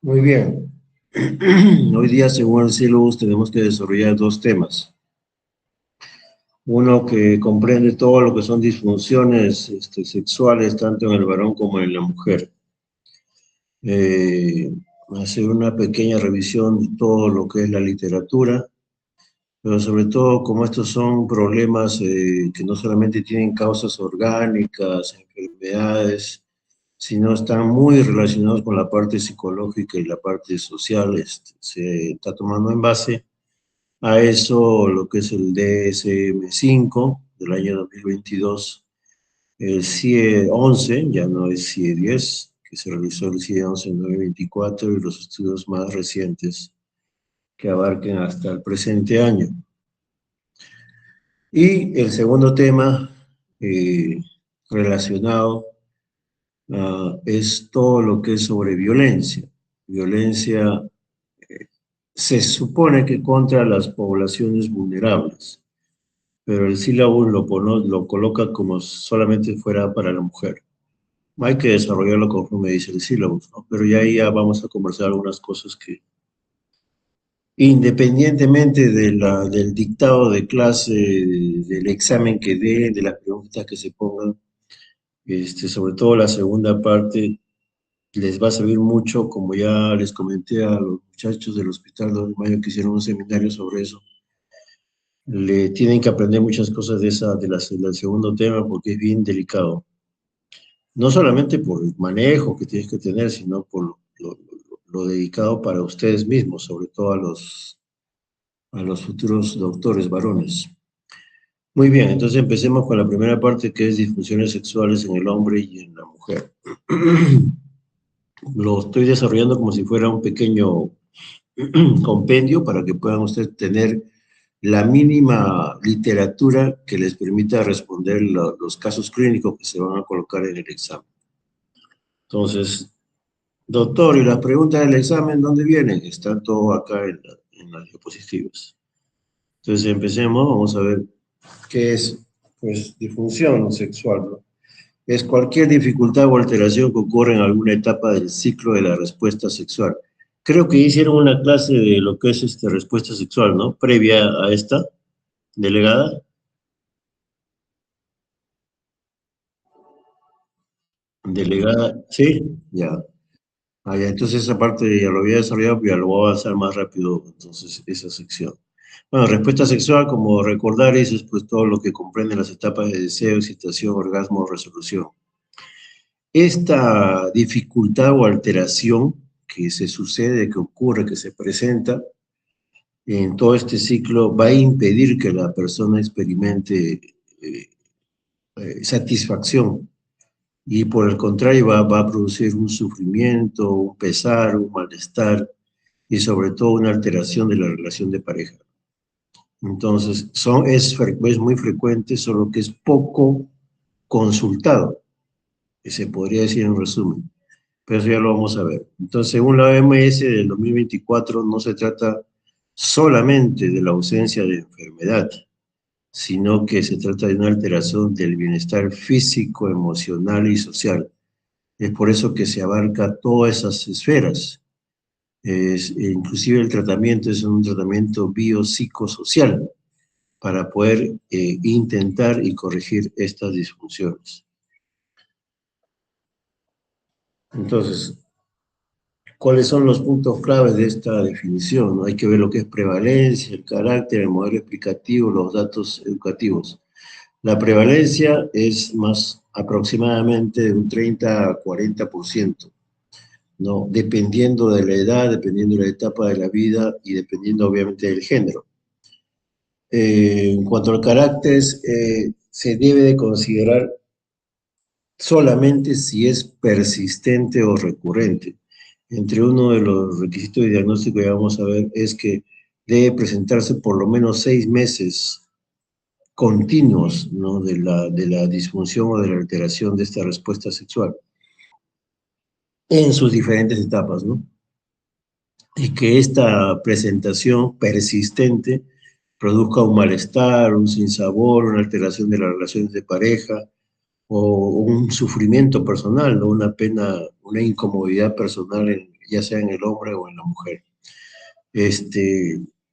Muy bien. Hoy día, según el sílabus, tenemos que desarrollar dos temas. Uno que comprende todo lo que son disfunciones sexuales, tanto en el varón como en la mujer. Hacer una pequeña revisión de todo lo que es la literatura, pero sobre todo como estos son problemas que no solamente tienen causas orgánicas, enfermedades, sino están muy relacionados con la parte psicológica y la parte social. Se está tomando en base a eso lo que es el DSM-5 del año 2022, el CIE 11, ya no es CIE 10, que se realizó el CIE 11 en 2024, y los estudios más recientes que abarquen hasta el presente año. Y el segundo tema relacionado es todo lo que es sobre violencia. Violencia se supone que contra las poblaciones vulnerables, pero el sílabus lo coloca como solamente fuera para la mujer. Hay que desarrollarlo conforme dice el sílabus, ¿no? Pero ya vamos a conversar algunas cosas que, independientemente del dictado de clase, del examen que dé, de las preguntas que se pongan, sobre todo la segunda parte, les va a servir mucho, como ya les comenté a los muchachos del Hospital 2 de Mayo que hicieron un seminario sobre eso. Le tienen que aprender muchas cosas del segundo tema porque es bien delicado. No solamente por el manejo que tienes que tener, sino por lo dedicado para ustedes mismos, sobre todo a los futuros doctores varones. Muy bien, entonces empecemos con la primera parte, que es disfunciones sexuales en el hombre y en la mujer. Lo estoy desarrollando como si fuera un pequeño compendio para que puedan ustedes tener la mínima literatura que les permita responder los casos clínicos que se van a colocar en el examen. Entonces, doctor, ¿y las preguntas del examen dónde vienen? Están todo acá en las diapositivas. Entonces, empecemos, vamos a ver qué es, pues, disfunción sexual, ¿no? Es cualquier dificultad o alteración que ocurre en alguna etapa del ciclo de la respuesta sexual. Creo que hicieron una clase de lo que es respuesta sexual, ¿no? Previa a esta, delegada. Delegada, sí, ya. Ah, ya, entonces esa parte ya lo había desarrollado, pero ya lo voy a avanzar más rápido, entonces, esa sección. Bueno, respuesta sexual, como recordar, es pues todo lo que comprende las etapas de deseo, excitación, orgasmo, resolución. Esta dificultad o alteración que se sucede, que ocurre, que se presenta en todo este ciclo, va a impedir que la persona experimente satisfacción, y por el contrario va a producir un sufrimiento, un pesar, un malestar y sobre todo una alteración de la relación de pareja. Entonces, es muy frecuente, solo que es poco consultado, que se podría decir en resumen. Pero eso ya lo vamos a ver. Entonces, según la OMS del 2024, no se trata solamente de la ausencia de enfermedad, sino que se trata de una alteración del bienestar físico, emocional y social. Es por eso que se abarca todas esas esferas. Inclusive el tratamiento es un tratamiento biopsicosocial para poder intentar y corregir estas disfunciones. Entonces, ¿cuáles son los puntos claves de esta definición? Hay que ver lo que es prevalencia, el carácter, el modelo explicativo, los datos educativos. La prevalencia es más aproximadamente de un 30 a 40%, ¿no? Dependiendo de la edad, dependiendo de la etapa de la vida y dependiendo obviamente del género. En cuanto al carácter, se debe de considerar solamente si es persistente o recurrente. Entre uno de los requisitos de diagnóstico que vamos a ver es que debe presentarse por lo menos 6 meses continuos, ¿no?, de la disfunción o de la alteración de esta respuesta sexual en sus diferentes etapas, ¿no? Y que esta presentación persistente produzca un malestar, un sinsabor, una alteración de las relaciones de pareja o un sufrimiento personal, ¿no?, una pena, una incomodidad personal en ya sea en el hombre o en la mujer.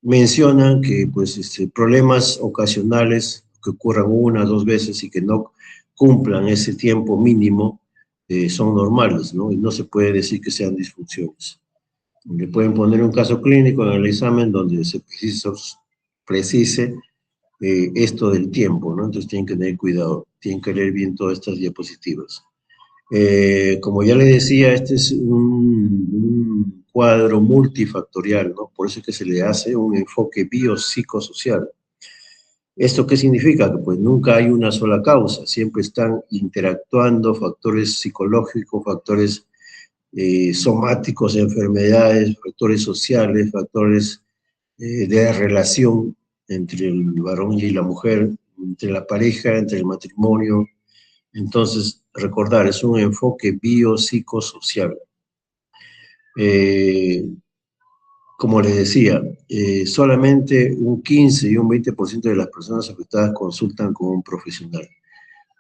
Mencionan que pues, problemas ocasionales que ocurran una o dos veces y que no cumplan ese tiempo mínimo son normales, ¿no? Y no se puede decir que sean disfunciones. Le pueden poner un caso clínico en el examen donde se precise esto del tiempo, ¿no? Entonces tienen que tener cuidado, tienen que leer bien todas estas diapositivas. Como ya le decía, este es un cuadro multifactorial, ¿no? Por eso es que se le hace un enfoque biopsicosocial. ¿Esto qué significa? Que pues nunca hay una sola causa, siempre están interactuando factores psicológicos, factores somáticos, enfermedades, factores sociales, factores de relación entre el varón y la mujer, entre la pareja, entre el matrimonio. Entonces, recordar, es un enfoque biopsicosocial. Como les decía, solamente un 15 y un 20% de las personas afectadas consultan con un profesional.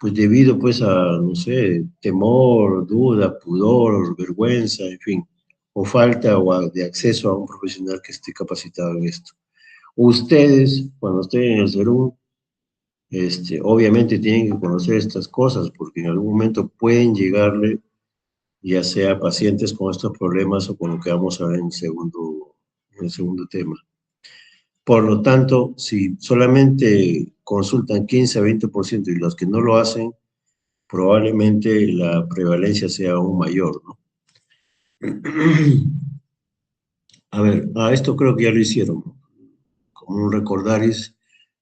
Pues debido pues a, no sé, temor, duda, pudor, vergüenza, en fin, o falta de acceso a un profesional que esté capacitado en esto. Ustedes, cuando estén en el CERUM, obviamente tienen que conocer estas cosas porque en algún momento pueden llegarle ya sea pacientes con estos problemas o con lo que vamos a ver en el segundo tema. Por lo tanto, si solamente consultan 15 a 20% y los que no lo hacen, probablemente la prevalencia sea aún mayor, ¿no? A ver, esto creo que ya lo hicieron, ¿no? Como un recordaris,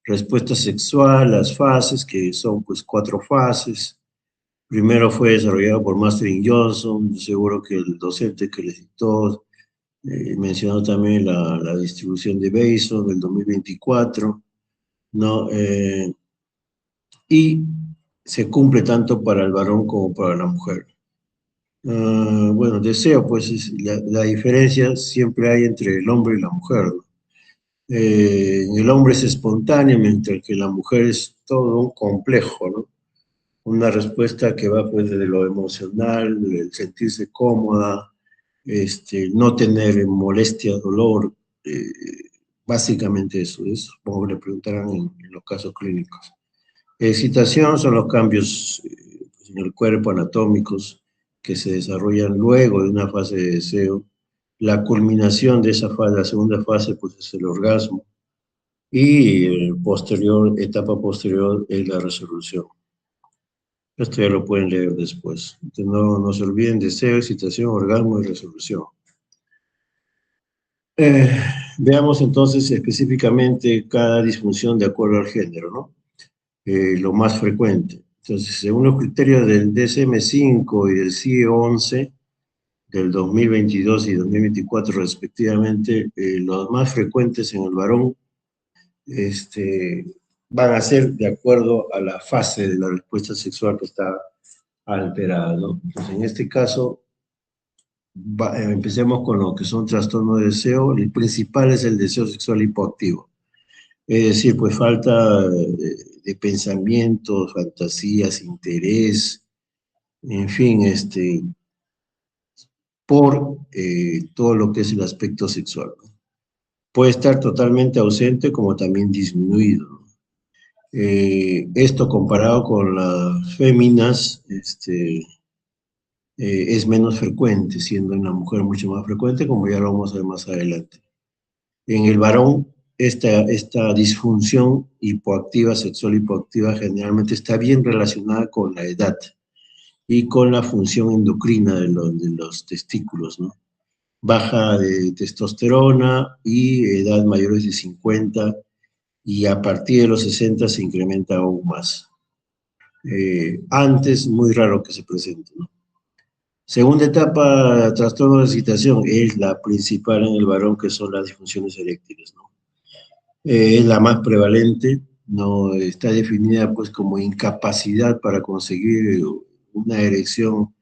respuesta sexual, las fases, que son pues 4 fases. Primero fue desarrollado por Master Johnson, seguro que el docente que le citó mencionó también la distribución de Bason del 2024, ¿no? Y se cumple tanto para el varón como para la mujer. Bueno, deseo, pues la diferencia siempre hay entre el hombre y la mujer, ¿no? El hombre es espontáneo, mientras que la mujer es todo un complejo, ¿no? Una respuesta que va pues desde lo emocional, el sentirse cómoda, no tener molestia, dolor, básicamente eso, supongo que le preguntarán en los casos clínicos. Excitación son los cambios en el cuerpo anatómicos que se desarrollan luego de una fase de deseo. La culminación de esa fase, la segunda fase, pues es el orgasmo. Y etapa posterior es la resolución. Esto ya lo pueden leer después. Entonces no se olviden: deseo, excitación, orgasmo y resolución. Veamos entonces específicamente cada disfunción de acuerdo al género, ¿no? Lo más frecuente. Entonces, según los criterios del DSM-5 y del CIE-11 del 2022 y 2024 respectivamente, los más frecuentes en el varón van a ser de acuerdo a la fase de la respuesta sexual que está alterada, ¿no? Entonces, en este caso, empecemos con lo que son trastornos de deseo. El principal es el deseo sexual hipoactivo. Es decir, pues falta de pensamientos, fantasías, interés, en fin, por todo lo que es el aspecto sexual, ¿no? Puede estar totalmente ausente como también disminuido, ¿no? Esto comparado con las féminas, es menos frecuente, siendo en la mujer mucho más frecuente, como ya lo vamos a ver más adelante. En el varón, esta disfunción hipoactiva, sexual hipoactiva, generalmente está bien relacionada con la edad y con la función endocrina de los testículos, ¿no? Baja de testosterona y edad mayores de 50, y a partir de los 60 se incrementa aún más. Antes, muy raro que se presente, ¿no? Segunda etapa, trastorno de excitación, es la principal en el varón, que son las disfunciones eréctiles, ¿no? Es la más prevalente, no está definida pues como incapacidad para conseguir una erección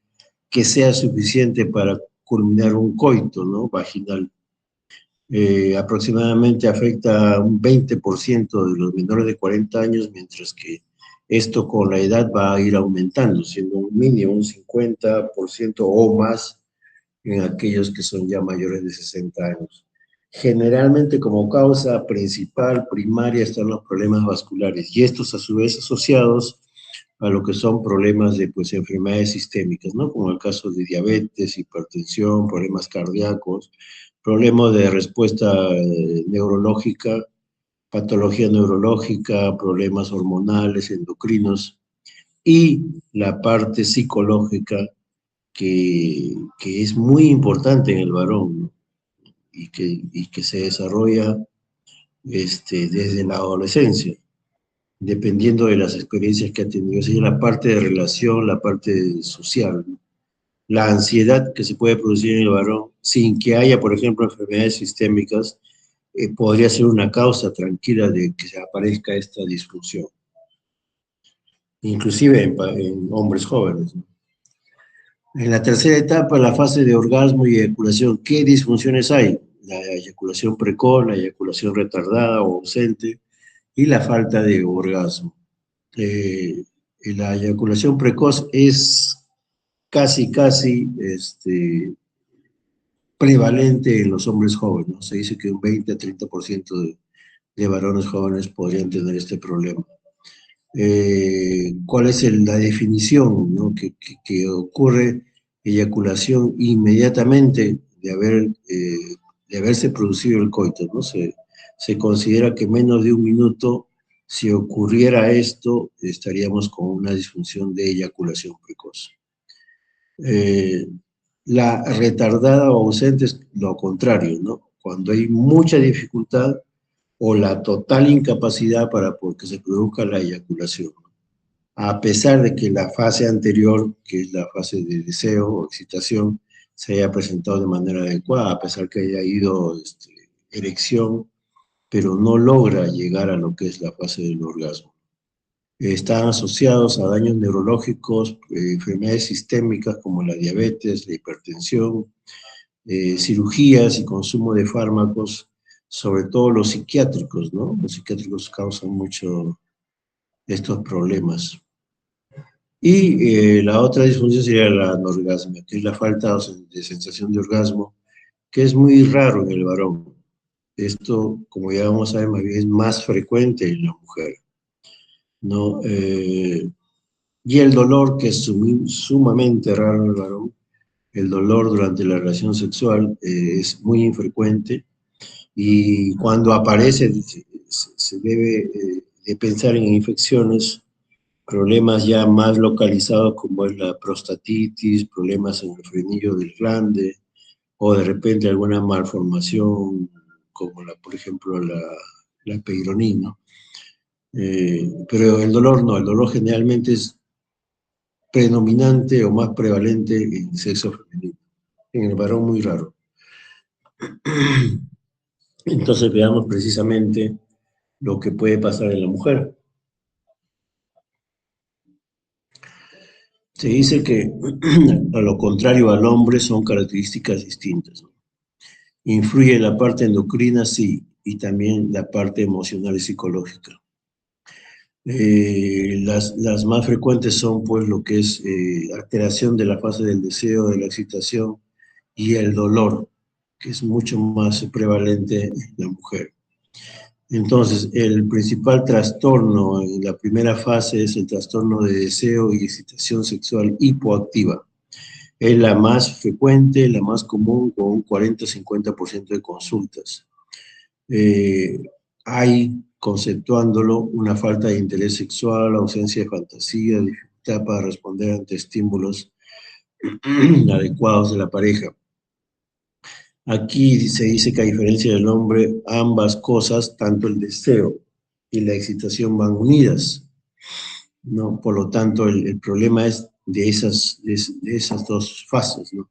que sea suficiente para culminar un coito, ¿no? Vaginal. Aproximadamente afecta a un 20% de los menores de 40 años, mientras que esto con la edad va a ir aumentando, siendo un mínimo un 50% o más en aquellos que son ya mayores de 60 años. Generalmente como causa principal, primaria, están los problemas vasculares, y estos a su vez asociados a lo que son problemas de pues, enfermedades sistémicas, ¿no? Como el caso de diabetes, hipertensión, problemas cardíacos, problemas de respuesta neurológica, patología neurológica, problemas hormonales, endocrinos, y la parte psicológica que es muy importante en el varón, ¿no? y que se desarrolla desde la adolescencia, dependiendo de las experiencias que ha tenido. Esa es la parte de relación, la parte social, ¿no? La ansiedad que se puede producir en el varón sin que haya, por ejemplo, enfermedades sistémicas, podría ser una causa tranquila de que se aparezca esta disfunción, inclusive en hombres jóvenes, ¿no? En la tercera etapa, la fase de orgasmo y eyaculación, ¿qué disfunciones hay? La eyaculación precoz, la eyaculación retardada o ausente y la falta de orgasmo. La eyaculación precoz es casi prevalente en los hombres jóvenes, ¿no? Se dice que un 20 a 30% de varones jóvenes podrían tener este problema. ¿Cuál es la definición, ¿no? que ocurre eyaculación inmediatamente de haberse producido el coito, ¿no? Se considera que menos de un minuto, si ocurriera esto, estaríamos con una disfunción de eyaculación precoz. La retardada o ausente es lo contrario, ¿no? Cuando hay mucha dificultad o la total incapacidad para que se produzca la eyaculación, a pesar de que la fase anterior, que es la fase de deseo o excitación, se haya presentado de manera adecuada, a pesar que haya ido erección, pero no logra llegar a lo que es la fase del orgasmo. Están asociados a daños neurológicos, enfermedades sistémicas como la diabetes, la hipertensión, cirugías y consumo de fármacos, sobre todo los psiquiátricos, ¿no? Los psiquiátricos causan mucho estos problemas. Y la otra disfunción sería la anorgasmia, que es la falta de sensación de orgasmo, que es muy raro en el varón. Esto, como ya vamos a ver, más bien es más frecuente en la mujer, ¿no? Y el dolor, que es sumamente raro en el varón, el dolor durante la relación sexual es muy infrecuente, y cuando aparece se debe de pensar en infecciones, problemas ya más localizados como es la prostatitis, problemas en el frenillo del glande, o de repente alguna malformación como por ejemplo la peyronie, ¿no? Pero el dolor no, el dolor generalmente es predominante o más prevalente en el sexo femenino, en el varón muy raro. Entonces veamos precisamente lo que puede pasar en la mujer. Se dice que a lo contrario al hombre son características distintas, ¿no? Influye la parte endocrina, sí, y también la parte emocional y psicológica. Las más frecuentes son pues lo que es alteración de la fase del deseo, de la excitación y el dolor, que es mucho más prevalente en la mujer. Entonces, el principal trastorno en la primera fase es el trastorno de deseo y excitación sexual hipoactiva. Es la más frecuente, la más común, con un 40-50% de consultas. Hay, conceptuándolo, una falta de interés sexual, ausencia de fantasía, dificultad para responder ante estímulos adecuados de la pareja. Aquí se dice que a diferencia del hombre, ambas cosas, tanto el deseo y la excitación, van unidas, ¿no? Por lo tanto, el problema es de esas dos fases, ¿no?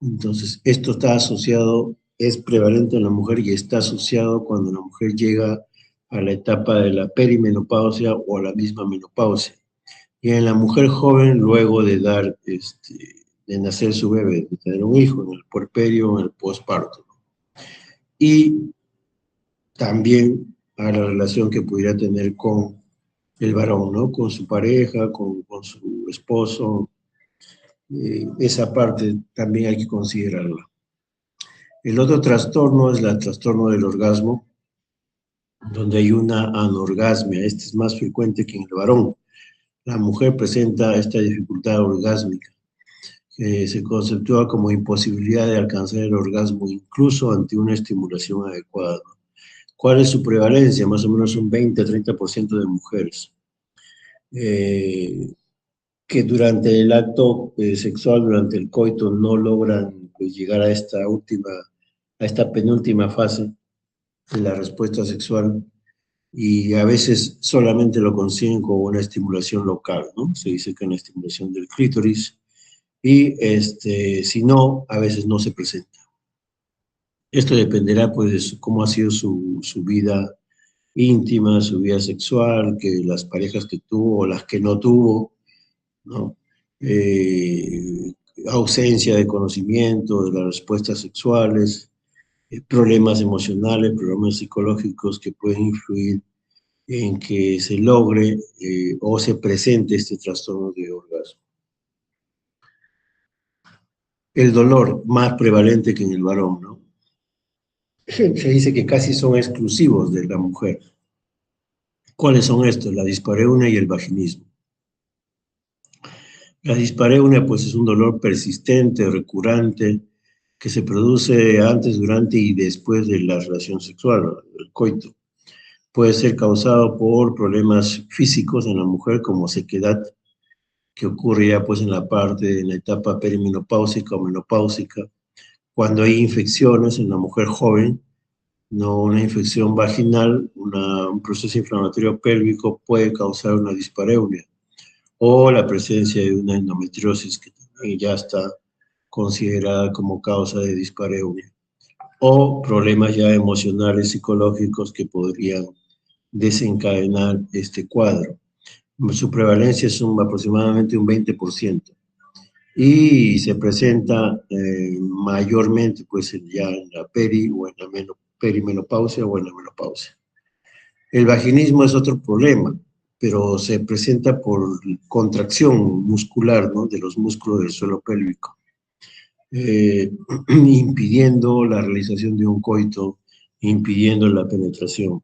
Entonces, esto está asociado, es prevalente en la mujer y está asociado cuando la mujer llega a la etapa de la perimenopausia o a la misma menopausia. Y en la mujer joven, luego de de nacer su bebé, de tener un hijo, en el puerperio, en el posparto, ¿no? Y también a la relación que pudiera tener con el varón, ¿no? Con su pareja, con su esposo, esa parte también hay que considerarla. El otro trastorno es el trastorno del orgasmo, donde hay una anorgasmia. Este es más frecuente que en el varón. La mujer presenta esta dificultad orgásmica, que se conceptúa como imposibilidad de alcanzar el orgasmo incluso ante una estimulación adecuada. ¿Cuál es su prevalencia? Más o menos un 20-30% de mujeres que durante el acto sexual, durante el coito, no logran pues, llegar a esta penúltima fase de la respuesta sexual y a veces solamente lo consiguen con una estimulación local, ¿no? Se dice que una estimulación del clítoris y si no, a veces no se presenta. Esto dependerá pues de cómo ha sido su vida íntima, su vida sexual, que las parejas que tuvo o las que no tuvo, ¿no? Eh, ausencia de conocimiento de las respuestas sexuales, problemas emocionales, problemas psicológicos que pueden influir en que se logre o se presente este trastorno de orgasmo. El dolor más prevalente que en el varón, ¿no? Se dice que casi son exclusivos de la mujer. ¿Cuáles son estos? La dispareunia y el vaginismo. La dispareunia, pues, es un dolor persistente, recurrente, que se produce antes, durante y después de la relación sexual, el coito. Puede ser causado por problemas físicos en la mujer, como sequedad, que ocurre ya pues en la etapa perimenopáusica o menopáusica, cuando hay infecciones en la mujer joven, no una infección vaginal, un proceso inflamatorio pélvico puede causar una dispareunia, o la presencia de una endometriosis que también ya está considerada como causa de dispareunia, o problemas ya emocionales, psicológicos que podrían desencadenar este cuadro. Su prevalencia es aproximadamente un 20% y se presenta mayormente pues ya en la o en la perimenopausia o en la menopausia. El vaginismo es otro problema, pero se presenta por contracción muscular, ¿no? De los músculos del suelo pélvico, impidiendo la realización de un coito, impidiendo la penetración.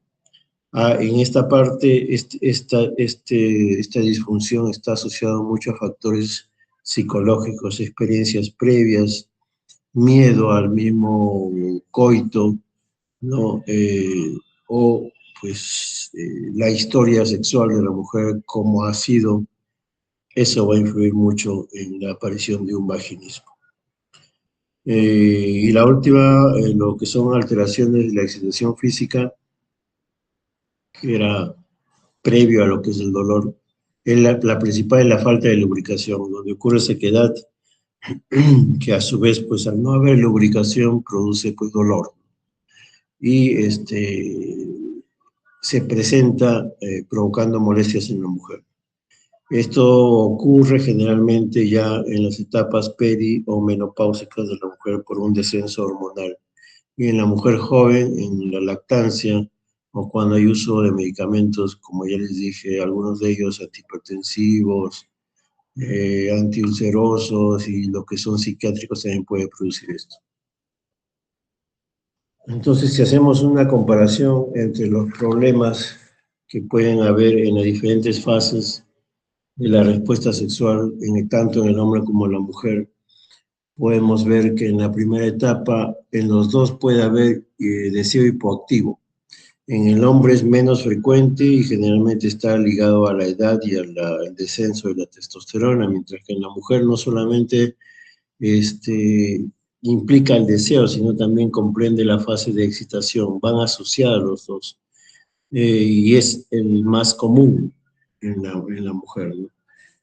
En esta parte, esta disfunción está asociada mucho a factores psicológicos, experiencias previas, miedo al mismo coito, ¿no? O pues la historia sexual de la mujer, cómo ha sido, eso va a influir mucho en la aparición de un vaginismo. Y la última, lo que son alteraciones de la excitación física, que era previo a lo que es el dolor, es la principal es la falta de lubricación, donde ocurre sequedad, que a su vez, pues al no haber lubricación, produce pues dolor. Y se presenta provocando molestias en la mujer. Esto ocurre generalmente ya en las etapas peri o menopáusicas de la mujer por un descenso hormonal. Y en la mujer joven, en la lactancia, o cuando hay uso de medicamentos, como ya les dije, algunos de ellos antihipertensivos, antiulcerosos y lo que son psiquiátricos también puede producir esto. Entonces, si hacemos una comparación entre los problemas que pueden haber en las diferentes fases de la respuesta sexual, tanto en el hombre como en la mujer, podemos ver que en la primera etapa, en los dos puede haber deseo hipoactivo. En el hombre es menos frecuente y generalmente está ligado a la edad y al descenso de la testosterona, mientras que en la mujer no solamente implica el deseo, sino también comprende la fase de excitación. Van asociados los dos y es el más común en la mujer, ¿no?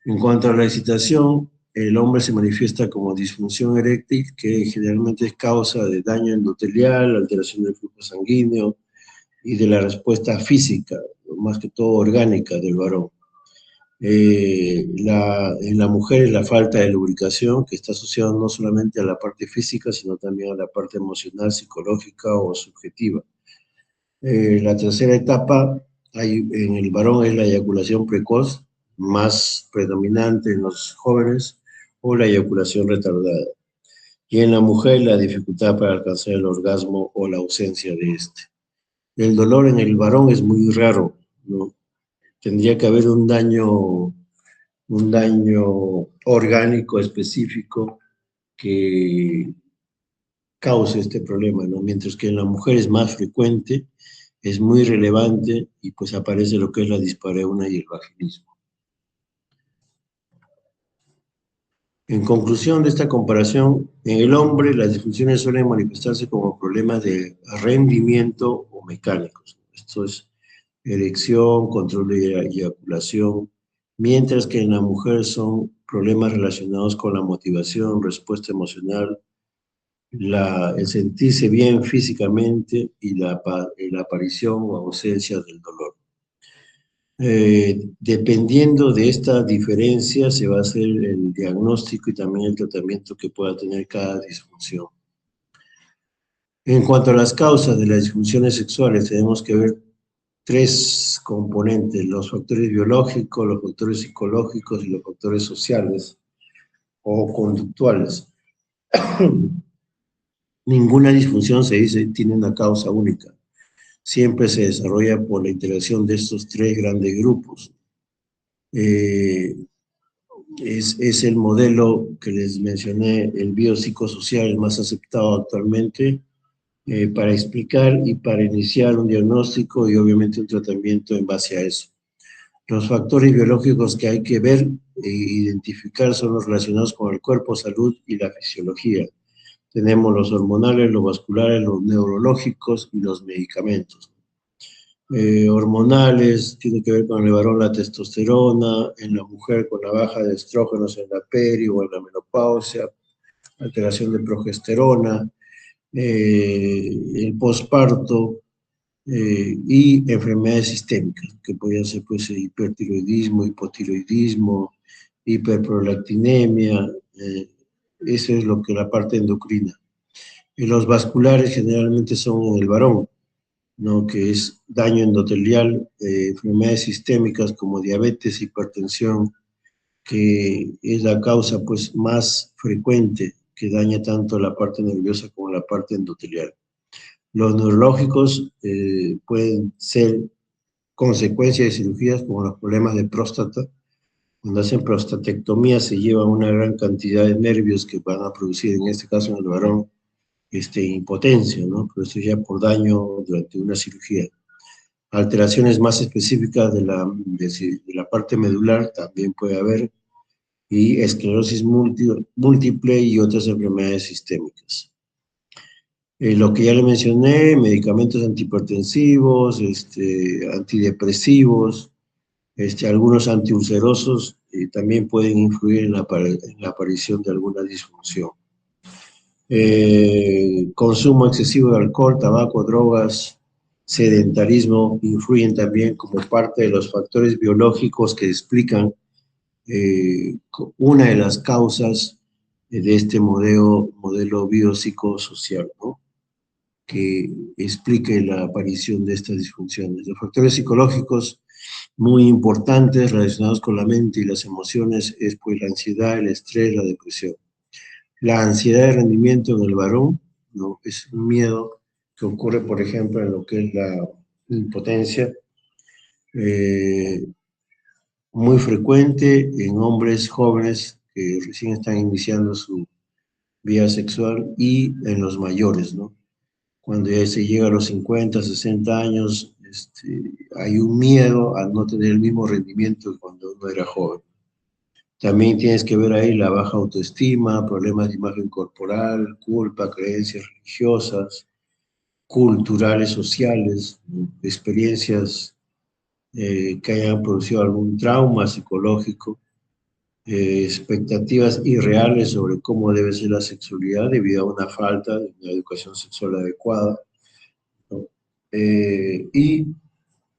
En cuanto a la excitación, el hombre se manifiesta como disfunción eréctil, que generalmente es causa de daño endotelial, alteración del flujo sanguíneo y de la respuesta física, más que todo orgánica del varón. En la mujer es la falta de lubricación, que está asociada no solamente a la parte física, sino también a la parte emocional, psicológica o subjetiva. La tercera etapa en el varón es la eyaculación precoz, más predominante en los jóvenes, o la eyaculación retardada. Y en la mujer la dificultad para alcanzar el orgasmo o la ausencia de este. El dolor en el varón es muy raro, ¿no? Tendría que haber un daño orgánico específico que cause este problema, ¿no? Mientras que en la mujer es más frecuente, es muy relevante y pues aparece lo que es la dispareunia y el vaginismo. En conclusión de esta comparación, en el hombre las disfunciones suelen manifestarse como problemas de rendimiento o mecánicos. Esto es erección, control de eyaculación, mientras que en la mujer son problemas relacionados con la motivación, respuesta emocional, el sentirse bien físicamente y la aparición o ausencia del dolor. Dependiendo de esta diferencia se va a hacer el diagnóstico y también el tratamiento que pueda tener cada disfunción. En cuanto a las causas de las disfunciones sexuales, tenemos que ver tres componentes: los factores biológicos, los factores psicológicos y los factores sociales o conductuales. Ninguna disfunción se dice tiene una causa única. Siempre se desarrolla por la interacción de estos tres grandes grupos. Es el modelo que les mencioné, el biopsicosocial, el más aceptado actualmente, para explicar y para iniciar un diagnóstico y obviamente un tratamiento en base a eso. Los factores biológicos que hay que ver e identificar son los relacionados con el cuerpo, salud y la fisiología. Tenemos los hormonales, los vasculares, los neurológicos y los medicamentos. Hormonales, tiene que ver con el varón la testosterona, en la mujer con la baja de estrógenos en la peri o en la menopausia, alteración de progesterona, el posparto y enfermedades sistémicas, que podrían ser pues hipertiroidismo, hipotiroidismo, hiperprolactinemia, eso es lo que la parte endocrina. Y los vasculares generalmente son en el varón, ¿no? Que es daño endotelial, enfermedades sistémicas como diabetes, hipertensión, que es la causa pues más frecuente que daña tanto la parte nerviosa como la parte endotelial. Los neurológicos pueden ser consecuencia de cirugías como los problemas de próstata. Cuando hacen prostatectomía se lleva una gran cantidad de nervios que van a producir, en este caso en el varón, impotencia, ¿no? Pero esto ya por daño durante una cirugía. Alteraciones más específicas de la parte medular también puede haber, y esclerosis múltiple y otras enfermedades sistémicas. Lo que ya le mencioné, medicamentos antihipertensivos, antidepresivos, algunos antiulcerosos también pueden influir en la aparición de alguna disfunción. Consumo excesivo de alcohol, tabaco, drogas, sedentarismo influyen también como parte de los factores biológicos que explican una de las causas de este modelo biopsicosocial, ¿no? Que explique la aparición de estas disfunciones. Los factores psicológicos muy importantes relacionados con la mente y las emociones es pues la ansiedad, el estrés, la depresión. La ansiedad de rendimiento en el varón, ¿no? Es un miedo que ocurre, por ejemplo, en lo que es la impotencia, muy frecuente en hombres jóvenes que recién están iniciando su vida sexual y en los mayores, ¿no? Cuando ya se llega a los 50, 60 años, hay un miedo a no tener el mismo rendimiento que cuando uno era joven. También tienes que ver ahí la baja autoestima, problemas de imagen corporal, culpa, creencias religiosas, culturales, sociales, ¿no? Experiencias que hayan producido algún trauma psicológico, expectativas irreales sobre cómo debe ser la sexualidad debido a una falta de una educación sexual adecuada, ¿no? Y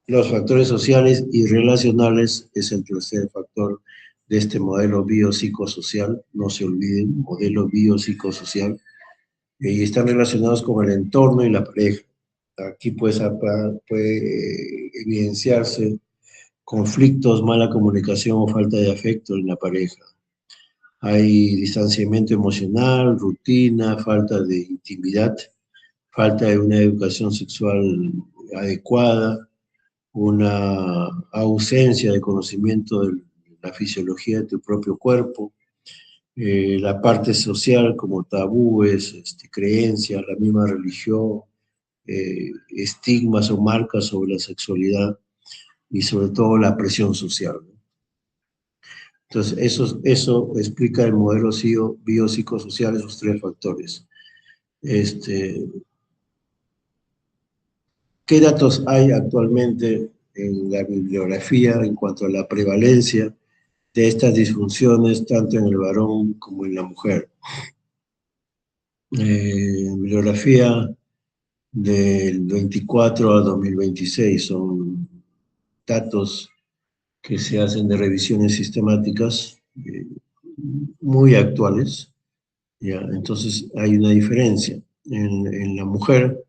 los factores sociales y relacionales es el tercer factor de este modelo biopsicosocial. No se olviden, modelo biopsicosocial, y están relacionados con el entorno y la pareja. Aquí puede evidenciarse conflictos, mala comunicación o falta de afecto en la pareja. Hay distanciamiento emocional, rutina, falta de intimidad, falta de una educación sexual adecuada, una ausencia de conocimiento de la fisiología de tu propio cuerpo, la parte social como tabúes, creencias, la misma religión, estigmas o marcas sobre la sexualidad y sobre todo la presión social, ¿no? Entonces, eso explica el modelo biopsicosocial, esos tres factores. ¿Qué datos hay actualmente en la bibliografía en cuanto a la prevalencia de estas disfunciones, tanto en el varón como en la mujer? Bibliografía del 24 a 2026 son datos que se hacen de revisiones sistemáticas muy actuales, ¿ya? Entonces hay una diferencia. En la mujer,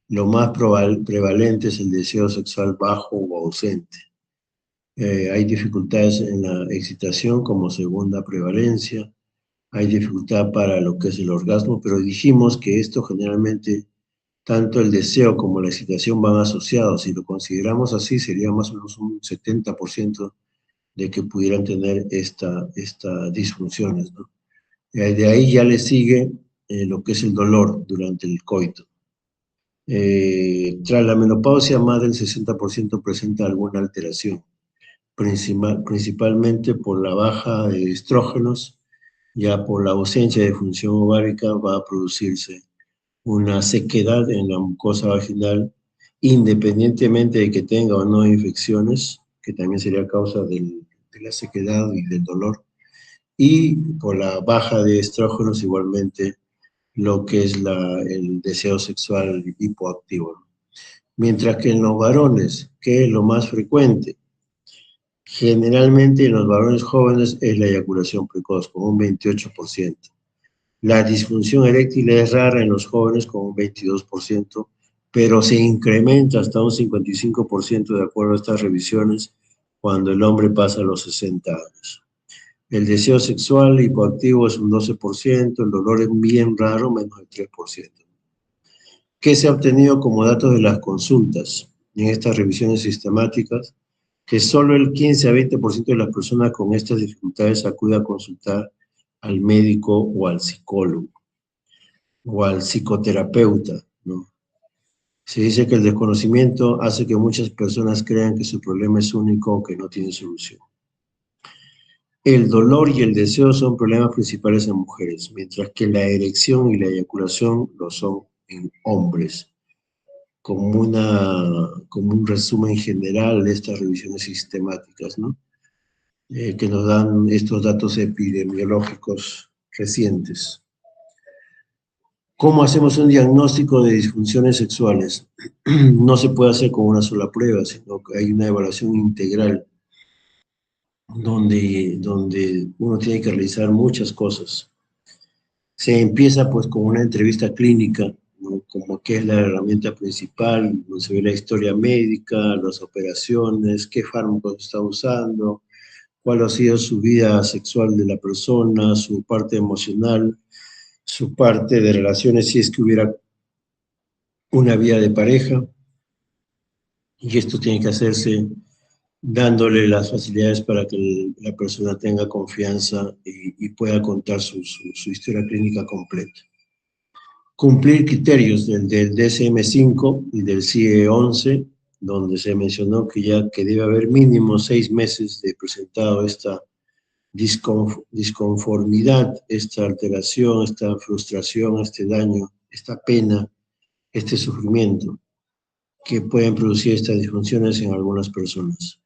lo más prevalente es el deseo sexual bajo o ausente. Hay dificultades en la excitación como segunda prevalencia, hay dificultad para lo que es el orgasmo, pero dijimos que esto generalmente, tanto el deseo como la excitación van asociados. Si lo consideramos así, sería más o menos un 70% de que pudieran tener estas disfunciones, ¿no? De ahí ya le sigue lo que es el dolor durante el coito. Tras la menopausia, más del 60% presenta alguna alteración, principalmente por la baja de estrógenos, ya por la ausencia de función ovárica va a producirse una sequedad en la mucosa vaginal, independientemente de que tenga o no infecciones, que también sería causa de la sequedad y del dolor, y por la baja de estrógenos igualmente lo que es el deseo sexual hipoactivo. Mientras que en los varones, que es lo más frecuente, generalmente en los varones jóvenes es la eyaculación precoz, con un 28%. La disfunción eréctil es rara en los jóvenes, con un 22%, pero se incrementa hasta un 55% de acuerdo a estas revisiones cuando el hombre pasa los 60 años. El deseo sexual hipoactivo es un 12%, el dolor es bien raro, menos del 3%. ¿Qué se ha obtenido como datos de las consultas en estas revisiones sistemáticas? Que solo el 15 a 20% de las personas con estas dificultades acude a consultar al médico o al psicólogo o al psicoterapeuta, ¿no? Se dice que el desconocimiento hace que muchas personas crean que su problema es único o que no tiene solución. El dolor y el deseo son problemas principales en mujeres, mientras que la erección y la eyaculación lo son en hombres, como un resumen general de estas revisiones sistemáticas, ¿no? Que nos dan estos datos epidemiológicos recientes. ¿Cómo hacemos un diagnóstico de disfunciones sexuales? No se puede hacer con una sola prueba, sino que hay una evaluación integral donde uno tiene que realizar muchas cosas. Se empieza pues con una entrevista clínica, ¿no? Como que es la herramienta principal, donde se ve la historia médica, las operaciones, qué fármacos está usando, cuál ha sido su vida sexual de la persona, su parte emocional, su parte de relaciones, si es que hubiera una vida de pareja, y esto tiene que hacerse dándole las facilidades para que la persona tenga confianza y pueda contar su historia clínica completa. Cumplir criterios del DSM-5 y del CIE-11, donde se mencionó que debe haber mínimo 6 meses de presentado esta disconformidad, esta alteración, esta frustración, este daño, esta pena, este sufrimiento que pueden producir estas disfunciones en algunas personas.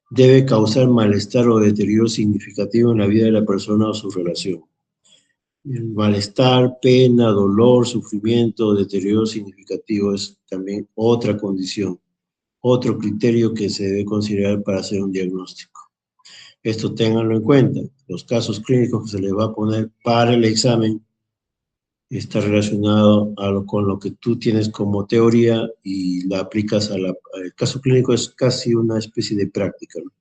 Debe causar malestar o deterioro significativo en la vida de la persona o su relación. El malestar, pena, dolor, sufrimiento, deterioro significativo es también otra condición, otro criterio que se debe considerar para hacer un diagnóstico. Esto ténganlo en cuenta. Los casos clínicos que se les va a poner para el examen está relacionado con lo que tú tienes como teoría y la aplicas al caso clínico. Es casi una especie de práctica, ¿no?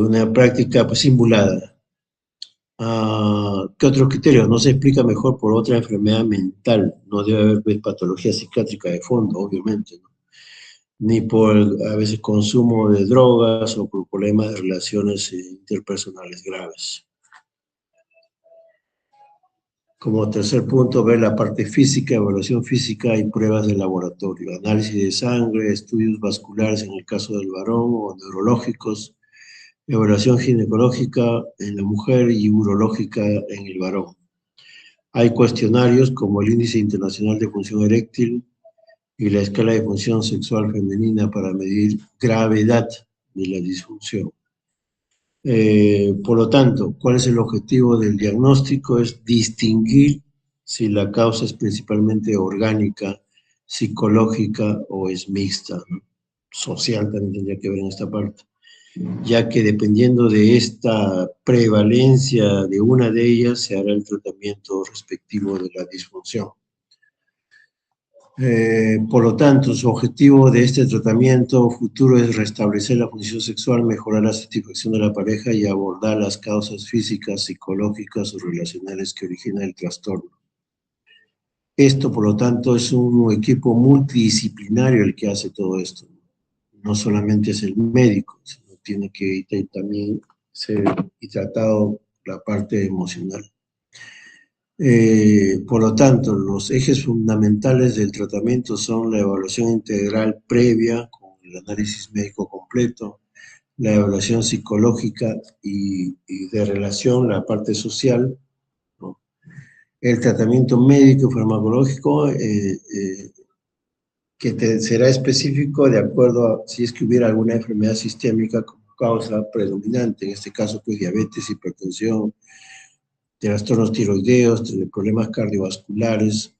Una práctica pues, simulada. ¿Qué otros criterios? No se explica mejor por otra enfermedad mental. No debe haber pues, patología psiquiátrica de fondo, obviamente, ¿no? Ni por a veces consumo de drogas o por problemas de relaciones interpersonales graves. Como tercer punto, ver la parte física, evaluación física y pruebas de laboratorio, análisis de sangre, estudios vasculares en el caso del varón o neurológicos, evaluación ginecológica en la mujer y urológica en el varón. Hay cuestionarios como el Índice Internacional de Función Eréctil y la Escala de Función Sexual Femenina para medir gravedad de la disfunción. Por lo tanto, ¿cuál es el objetivo del diagnóstico? Es distinguir si la causa es principalmente orgánica, psicológica o es mixta, ¿no? Social también tendría que ver en esta parte, ya que dependiendo de esta prevalencia de una de ellas se hará el tratamiento respectivo de la disfunción. Por lo tanto, su objetivo de este tratamiento futuro es restablecer la función sexual, mejorar la satisfacción de la pareja y abordar las causas físicas, psicológicas o relacionales que originan el trastorno. Esto, por lo tanto, es un equipo multidisciplinario el que hace todo esto. No solamente es el médico, sino tiene que también ser y tratado la parte emocional. Por lo tanto, los ejes fundamentales del tratamiento son la evaluación integral previa, con el análisis médico completo, la evaluación psicológica y de relación, la parte social, ¿no? El tratamiento médico y farmacológico, que será específico de acuerdo a si es que hubiera alguna enfermedad sistémica como causa predominante, en este caso, pues diabetes, hipertensión, trastornos tiroideos, problemas cardiovasculares.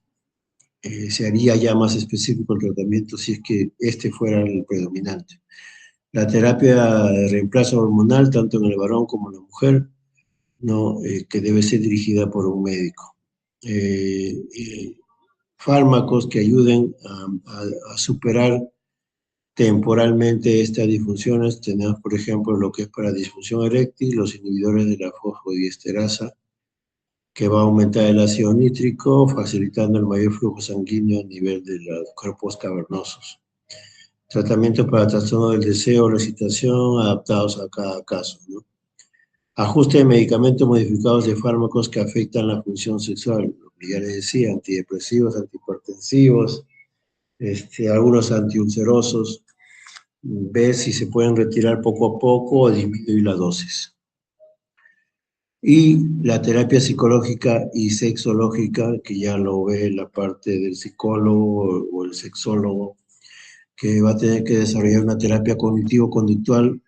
Se haría ya más específico el tratamiento si es que este fuera el predominante. La terapia de reemplazo hormonal, tanto en el varón como en la mujer, ¿no? Que debe ser dirigida por un médico. Fármacos que ayuden a superar temporalmente estas disfunciones. Tenemos, por ejemplo, lo que es para disfunción eréctil, los inhibidores de la fosfodiesterasa, que va a aumentar el ácido nítrico, facilitando el mayor flujo sanguíneo a nivel de los cuerpos cavernosos. Tratamiento para trastorno del deseo, la excitación, adaptados a cada caso, ¿no? Ajuste de medicamentos modificados de fármacos que afectan la función sexual, lo que ya les decía, antidepresivos, antihipertensivos, algunos antiulcerosos, ver si se pueden retirar poco a poco o disminuir la dosis. Y la terapia psicológica y sexológica, que ya lo ve la parte del psicólogo o el sexólogo, que va a tener que desarrollar una terapia cognitivo-conductual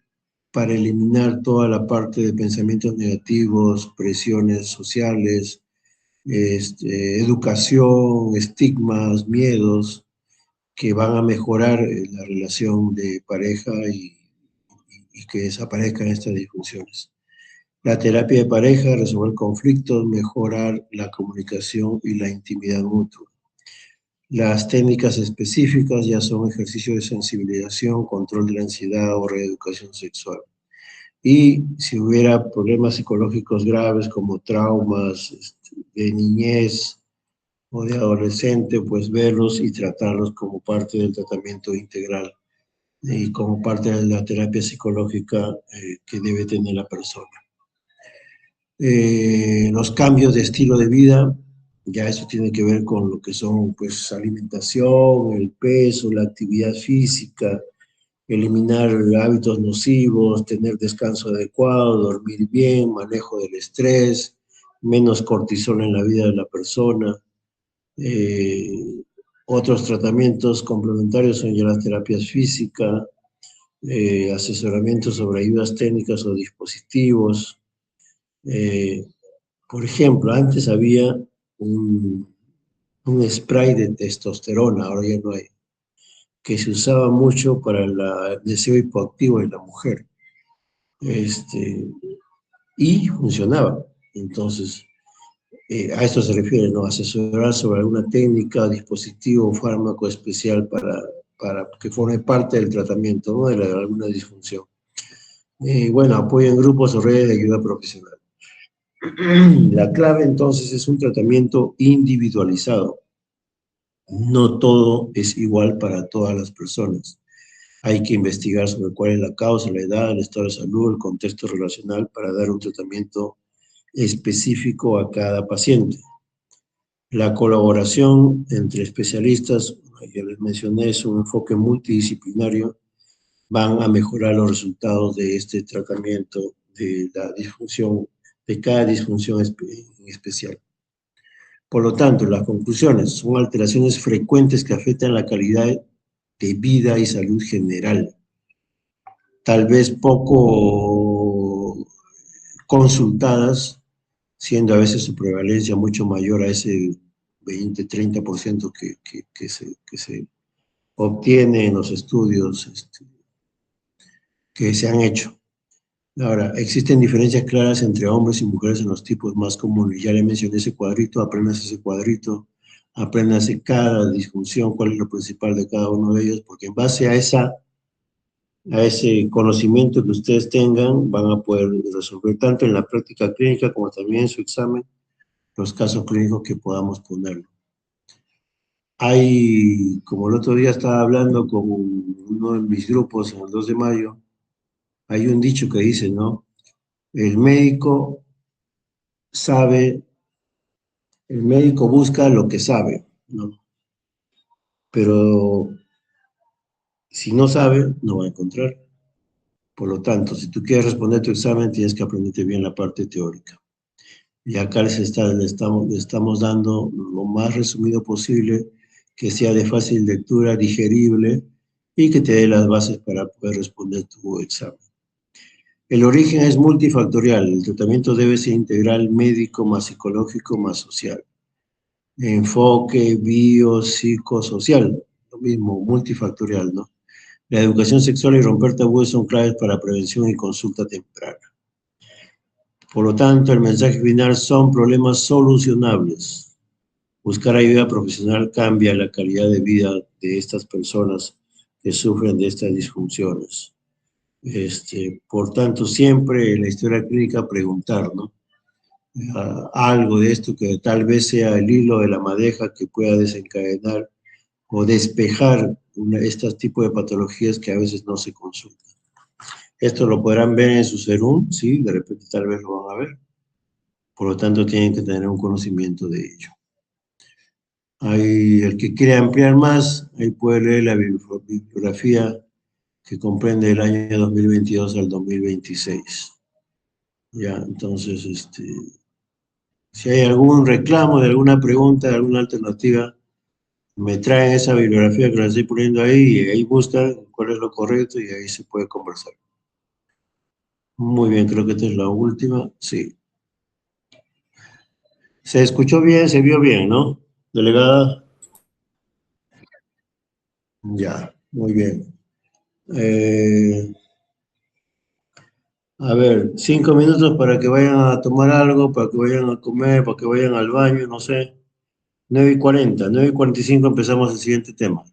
para eliminar toda la parte de pensamientos negativos, presiones sociales, educación, estigmas, miedos, que van a mejorar la relación de pareja y que desaparezcan estas disfunciones. La terapia de pareja, resolver conflictos, mejorar la comunicación y la intimidad mutua. Las técnicas específicas ya son ejercicios de sensibilización, control de la ansiedad o reeducación sexual. Y si hubiera problemas psicológicos graves como traumas de niñez o de adolescente, pues verlos y tratarlos como parte del tratamiento integral y como parte de la terapia psicológica que debe tener la persona. Los cambios de estilo de vida, ya eso tiene que ver con lo que son pues alimentación, el peso, la actividad física, eliminar hábitos nocivos, tener descanso adecuado, dormir bien, manejo del estrés, menos cortisol en la vida de la persona. Otros tratamientos complementarios son ya las terapias físicas, asesoramiento sobre ayudas técnicas o dispositivos. Por ejemplo, antes había un spray de testosterona, ahora ya no hay, que se usaba mucho para el deseo hipoactivo de la mujer. Y funcionaba. Entonces, a esto se refiere, ¿no? Asesorar sobre alguna técnica, dispositivo o fármaco especial para que forme parte del tratamiento, ¿no? De alguna disfunción. Bueno, apoyo en grupos o redes de ayuda profesional. La clave entonces es un tratamiento individualizado. No todo es igual para todas las personas. Hay que investigar sobre cuál es la causa, la edad, el estado de salud, el contexto relacional para dar un tratamiento específico a cada paciente. La colaboración entre especialistas, ya les mencioné, es un enfoque multidisciplinario, van a mejorar los resultados de este tratamiento de la disfunción, de cada disfunción en especial. Por lo tanto, las conclusiones son alteraciones frecuentes que afectan la calidad de vida y salud general. Tal vez poco consultadas, siendo a veces su prevalencia mucho mayor a ese 20-30% que se obtiene en los estudios que se han hecho. Ahora, existen diferencias claras entre hombres y mujeres en los tipos más comunes. Ya le mencioné ese cuadrito, aprendas ese cuadrito, apréndase cada disfunción, cuál es lo principal de cada uno de ellos, porque en base a ese conocimiento que ustedes tengan, van a poder resolver tanto en la práctica clínica como también en su examen los casos clínicos que podamos ponerlo. Hay, como el otro día estaba hablando con uno de mis grupos en el 2 de mayo, hay un dicho que dice, ¿no? El médico sabe, el médico busca lo que sabe, ¿no? Pero si no sabe, no va a encontrar. Por lo tanto, si tú quieres responder tu examen, tienes que aprenderte bien la parte teórica. Y acá le estamos dando lo más resumido posible, que sea de fácil lectura, digerible, y que te dé las bases para poder responder tu examen. El origen es multifactorial, el tratamiento debe ser integral, médico, más psicológico, más social. Enfoque biopsicosocial, lo mismo, multifactorial, ¿no? La educación sexual y romper tabúes son claves para prevención y consulta temprana. Por lo tanto, el mensaje final son problemas solucionables. Buscar ayuda profesional cambia la calidad de vida de estas personas que sufren de estas disfunciones. Por tanto, siempre en la historia clínica preguntar, ¿no? Algo de esto que tal vez sea el hilo de la madeja que pueda desencadenar o despejar estos tipos de patologías que a veces no se consultan. Esto lo podrán ver en su serum, sí, de repente tal vez lo van a ver. Por lo tanto, tienen que tener un conocimiento de ello. Hay, el que quiere ampliar más, ahí puede leer la bibliografía que comprende el año 2022 al 2026. Ya, entonces, si hay algún reclamo de alguna pregunta, de alguna alternativa, me traen esa bibliografía que la estoy poniendo ahí y ahí buscan cuál es lo correcto y ahí se puede conversar. Muy bien, creo que esta es la última. Sí. Se escuchó bien, se vio bien, ¿no? Delegada. Ya, muy bien. Eh, a ver, 5 minutos para que vayan a tomar algo, para que vayan a comer, para que vayan al baño, no sé. 9:40, 9:45 empezamos el siguiente tema.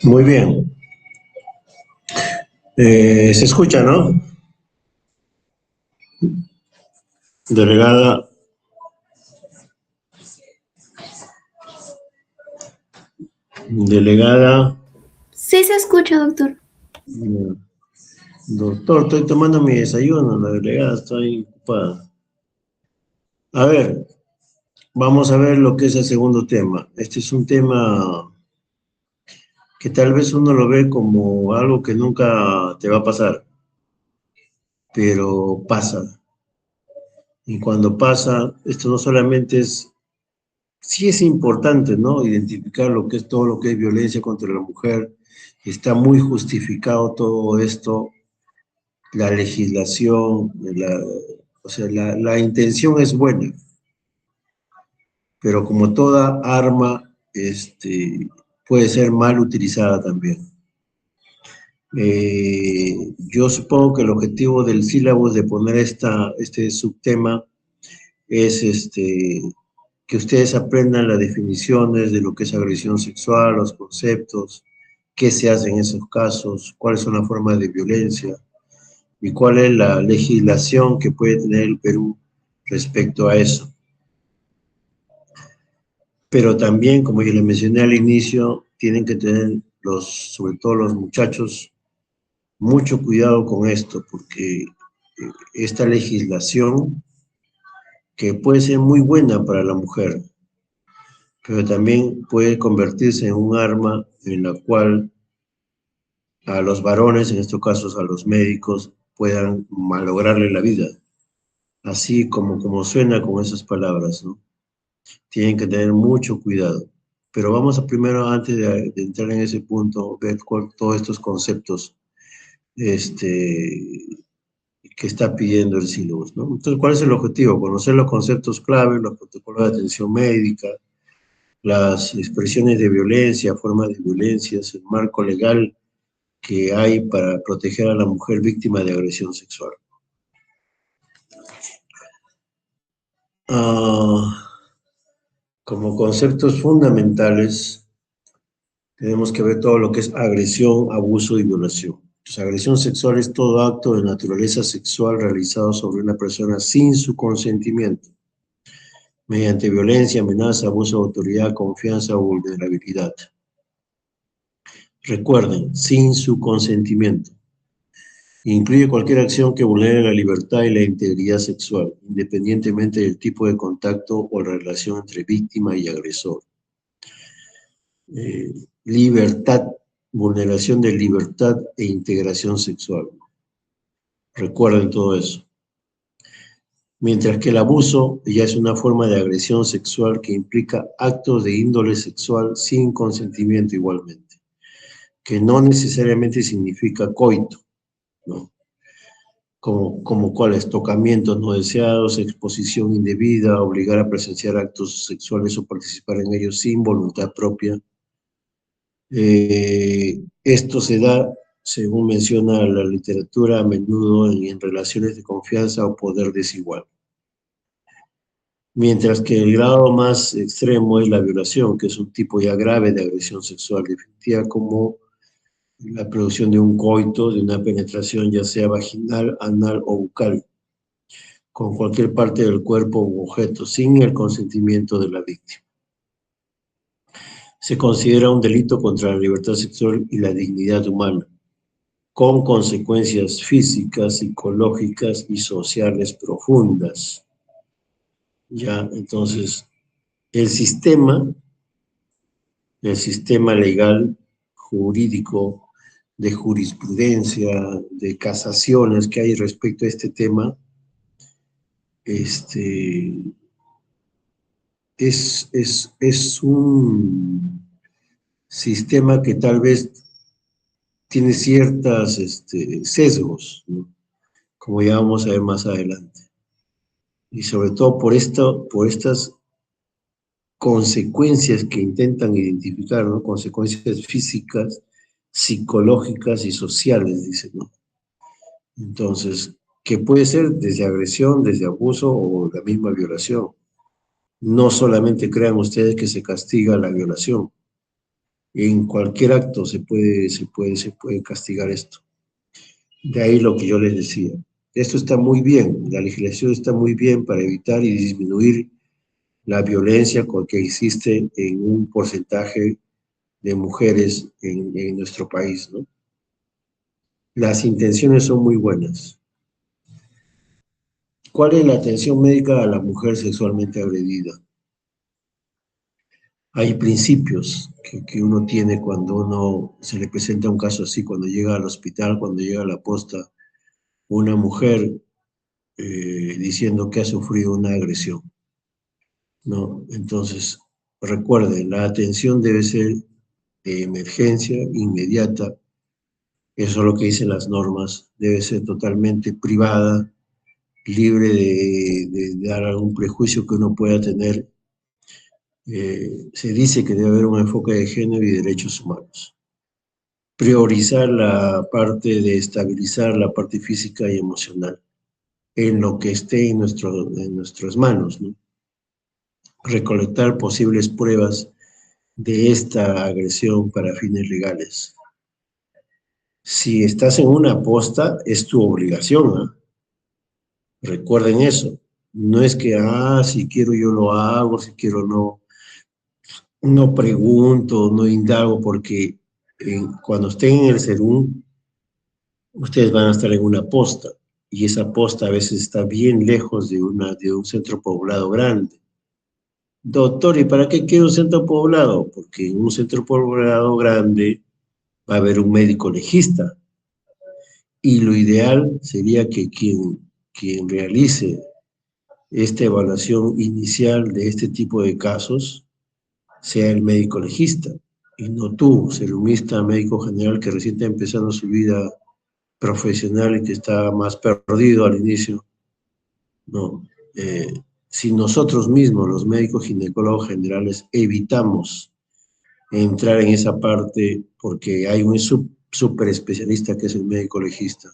Muy bien. Se escucha, ¿no? Delegada. Delegada. Sí se escucha, doctor. Doctor, estoy tomando mi desayuno, la delegada está ahí ocupada. A ver, vamos a ver lo que es el segundo tema. Este es un tema que tal vez uno lo ve como algo que nunca te va a pasar, pero pasa. Y cuando pasa, esto no solamente es, sí es importante, ¿no? Identificar lo que es todo lo que es violencia contra la mujer. Está muy justificado todo esto, la legislación, o sea, la intención es buena, pero como toda arma, puede ser mal utilizada también. Yo supongo que el objetivo del sílabus de poner este subtema es que ustedes aprendan las definiciones de lo que es agresión sexual, los conceptos, qué se hace en esos casos, cuáles son las formas de violencia y cuál es la legislación que puede tener el Perú respecto a eso. Pero también, como yo les mencioné al inicio, tienen que tener sobre todo los muchachos, mucho cuidado con esto, porque esta legislación, que puede ser muy buena para la mujer, pero también puede convertirse en un arma en la cual a los varones, en estos casos a los médicos, puedan malograrle la vida así como suena con esas palabras, ¿no? Tienen que tener mucho cuidado. Pero vamos a primero, antes de entrar en ese punto, ver todos estos conceptos que está pidiendo el sílabus, ¿no? Entonces, ¿cuál es el objetivo? Conocer los conceptos clave, los protocolos de atención médica, las expresiones de violencia, formas de violencias, el marco legal que hay para proteger a la mujer víctima de agresión sexual. Como conceptos fundamentales, tenemos que ver todo lo que es agresión, abuso y violación. Entonces, agresión sexual es todo acto de naturaleza sexual realizado sobre una persona sin su consentimiento, mediante violencia, amenaza, abuso de autoridad, confianza o vulnerabilidad. Recuerden, sin su consentimiento. Incluye cualquier acción que vulnere la libertad y la integridad sexual, independientemente del tipo de contacto o la relación entre víctima y agresor. Libertad, vulneración de libertad e integración sexual. Recuerden todo eso. Mientras que el abuso ya es una forma de agresión sexual que implica actos de índole sexual sin consentimiento igualmente, que no necesariamente significa coito, ¿no? Como cuáles, tocamientos no deseados, exposición indebida, obligar a presenciar actos sexuales o participar en ellos sin voluntad propia. Esto se da, según menciona la literatura, a menudo en relaciones de confianza o poder desigual. Mientras que el grado más extremo es la violación, que es un tipo ya grave de agresión sexual, definitiva como la producción de un coito, de una penetración ya sea vaginal, anal o bucal, con cualquier parte del cuerpo u objeto, sin el consentimiento de la víctima. Se considera un delito contra la libertad sexual y la dignidad humana, con consecuencias físicas, psicológicas y sociales profundas. Ya, entonces, el sistema legal, jurídico, de jurisprudencia, de casaciones que hay respecto a este tema, es un sistema que tal vez tiene ciertos sesgos, ¿no? Como ya vamos a ver más adelante. Y sobre todo por estas consecuencias que intentan identificar, ¿no? Consecuencias físicas, psicológicas y sociales, dicen, ¿no? Entonces, que puede ser desde agresión, desde abuso o la misma violación. No solamente crean ustedes que se castiga la violación. En cualquier acto se puede castigar esto. De ahí lo que yo les decía. Esto está muy bien, la legislación está muy bien para evitar y disminuir la violencia que existe en un porcentaje de mujeres en nuestro país, ¿no? Las intenciones son muy buenas. ¿Cuál es la atención médica a la mujer sexualmente agredida? Hay principios que uno tiene cuando uno se le presenta un caso así, cuando llega al hospital, cuando llega a la posta, una mujer diciendo que ha sufrido una agresión, ¿no? Entonces, recuerden, la atención debe ser de emergencia, inmediata. Eso es lo que dicen las normas. Debe ser totalmente privada, libre de dar algún prejuicio que uno pueda tener. Se dice que debe haber un enfoque de género y derechos humanos. Priorizar la parte de estabilizar la parte física y emocional en lo que esté en nuestras manos, ¿no? Recolectar posibles pruebas de esta agresión para fines legales. Si estás en una posta, es tu obligación, ¿eh? Recuerden eso. No es que, si quiero yo lo hago, si quiero no. No pregunto, no indago, porque cuando estén en el Serún, ustedes van a estar en una posta, y esa posta a veces está bien lejos de un centro poblado grande. Doctor, ¿y para qué quiero un centro poblado? Porque en un centro poblado grande va a haber un médico legista, y lo ideal sería que quien realice esta evaluación inicial de este tipo de casos sea el médico legista, y no tú, serumista, médico general que recién está empezando su vida profesional y que está más perdido al inicio. No, si nosotros mismos, los médicos ginecólogos generales, evitamos entrar en esa parte porque hay un súper especialista que es el médico legista,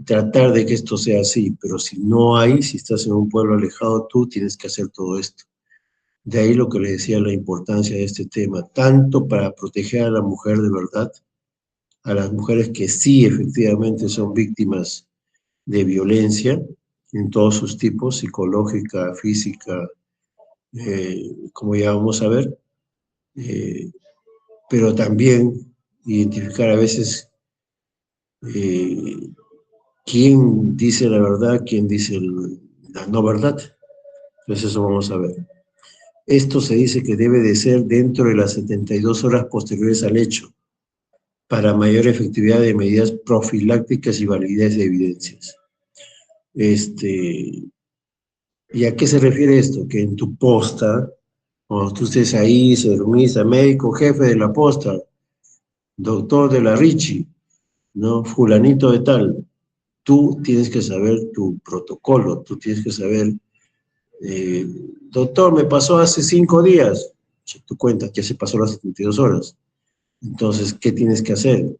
tratar de que esto sea así, pero si no hay, si estás en un pueblo alejado, tú tienes que hacer todo esto. De ahí lo que le decía, la importancia de este tema, tanto para proteger a la mujer de verdad, a las mujeres que sí efectivamente son víctimas de violencia en todos sus tipos, psicológica, física, como ya vamos a ver, pero también identificar a veces eh, quién dice la verdad, quién dice la no verdad. Entonces eso vamos a ver. Esto se dice que debe de ser dentro de las 72 horas posteriores al hecho, para mayor efectividad de medidas profilácticas y validez de evidencias. ¿Y a qué se refiere esto? Que en tu posta, cuando tú estés ahí, serumista, médico, jefe de la posta, doctor de la Richie, ¿no? Fulanito de tal, tú tienes que saber tu protocolo, tú tienes que saber, doctor, me pasó hace 5 días, tú cuentas, ya se pasó las 72 horas. Entonces, ¿qué tienes que hacer?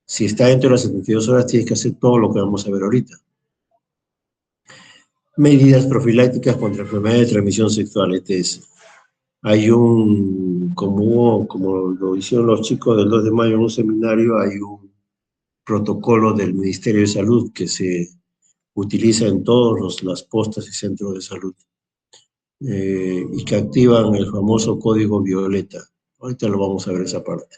Si está dentro de las 72 horas, tienes que hacer todo lo que vamos a ver ahorita. Medidas profilácticas contra enfermedades de transmisión sexual, ETS. Hay como lo hicieron los chicos del 2 de mayo en un seminario, hay un protocolo del Ministerio de Salud que se utiliza en todas las postas y centros de salud, y que activan el famoso código violeta. Ahorita lo vamos a ver esa parte.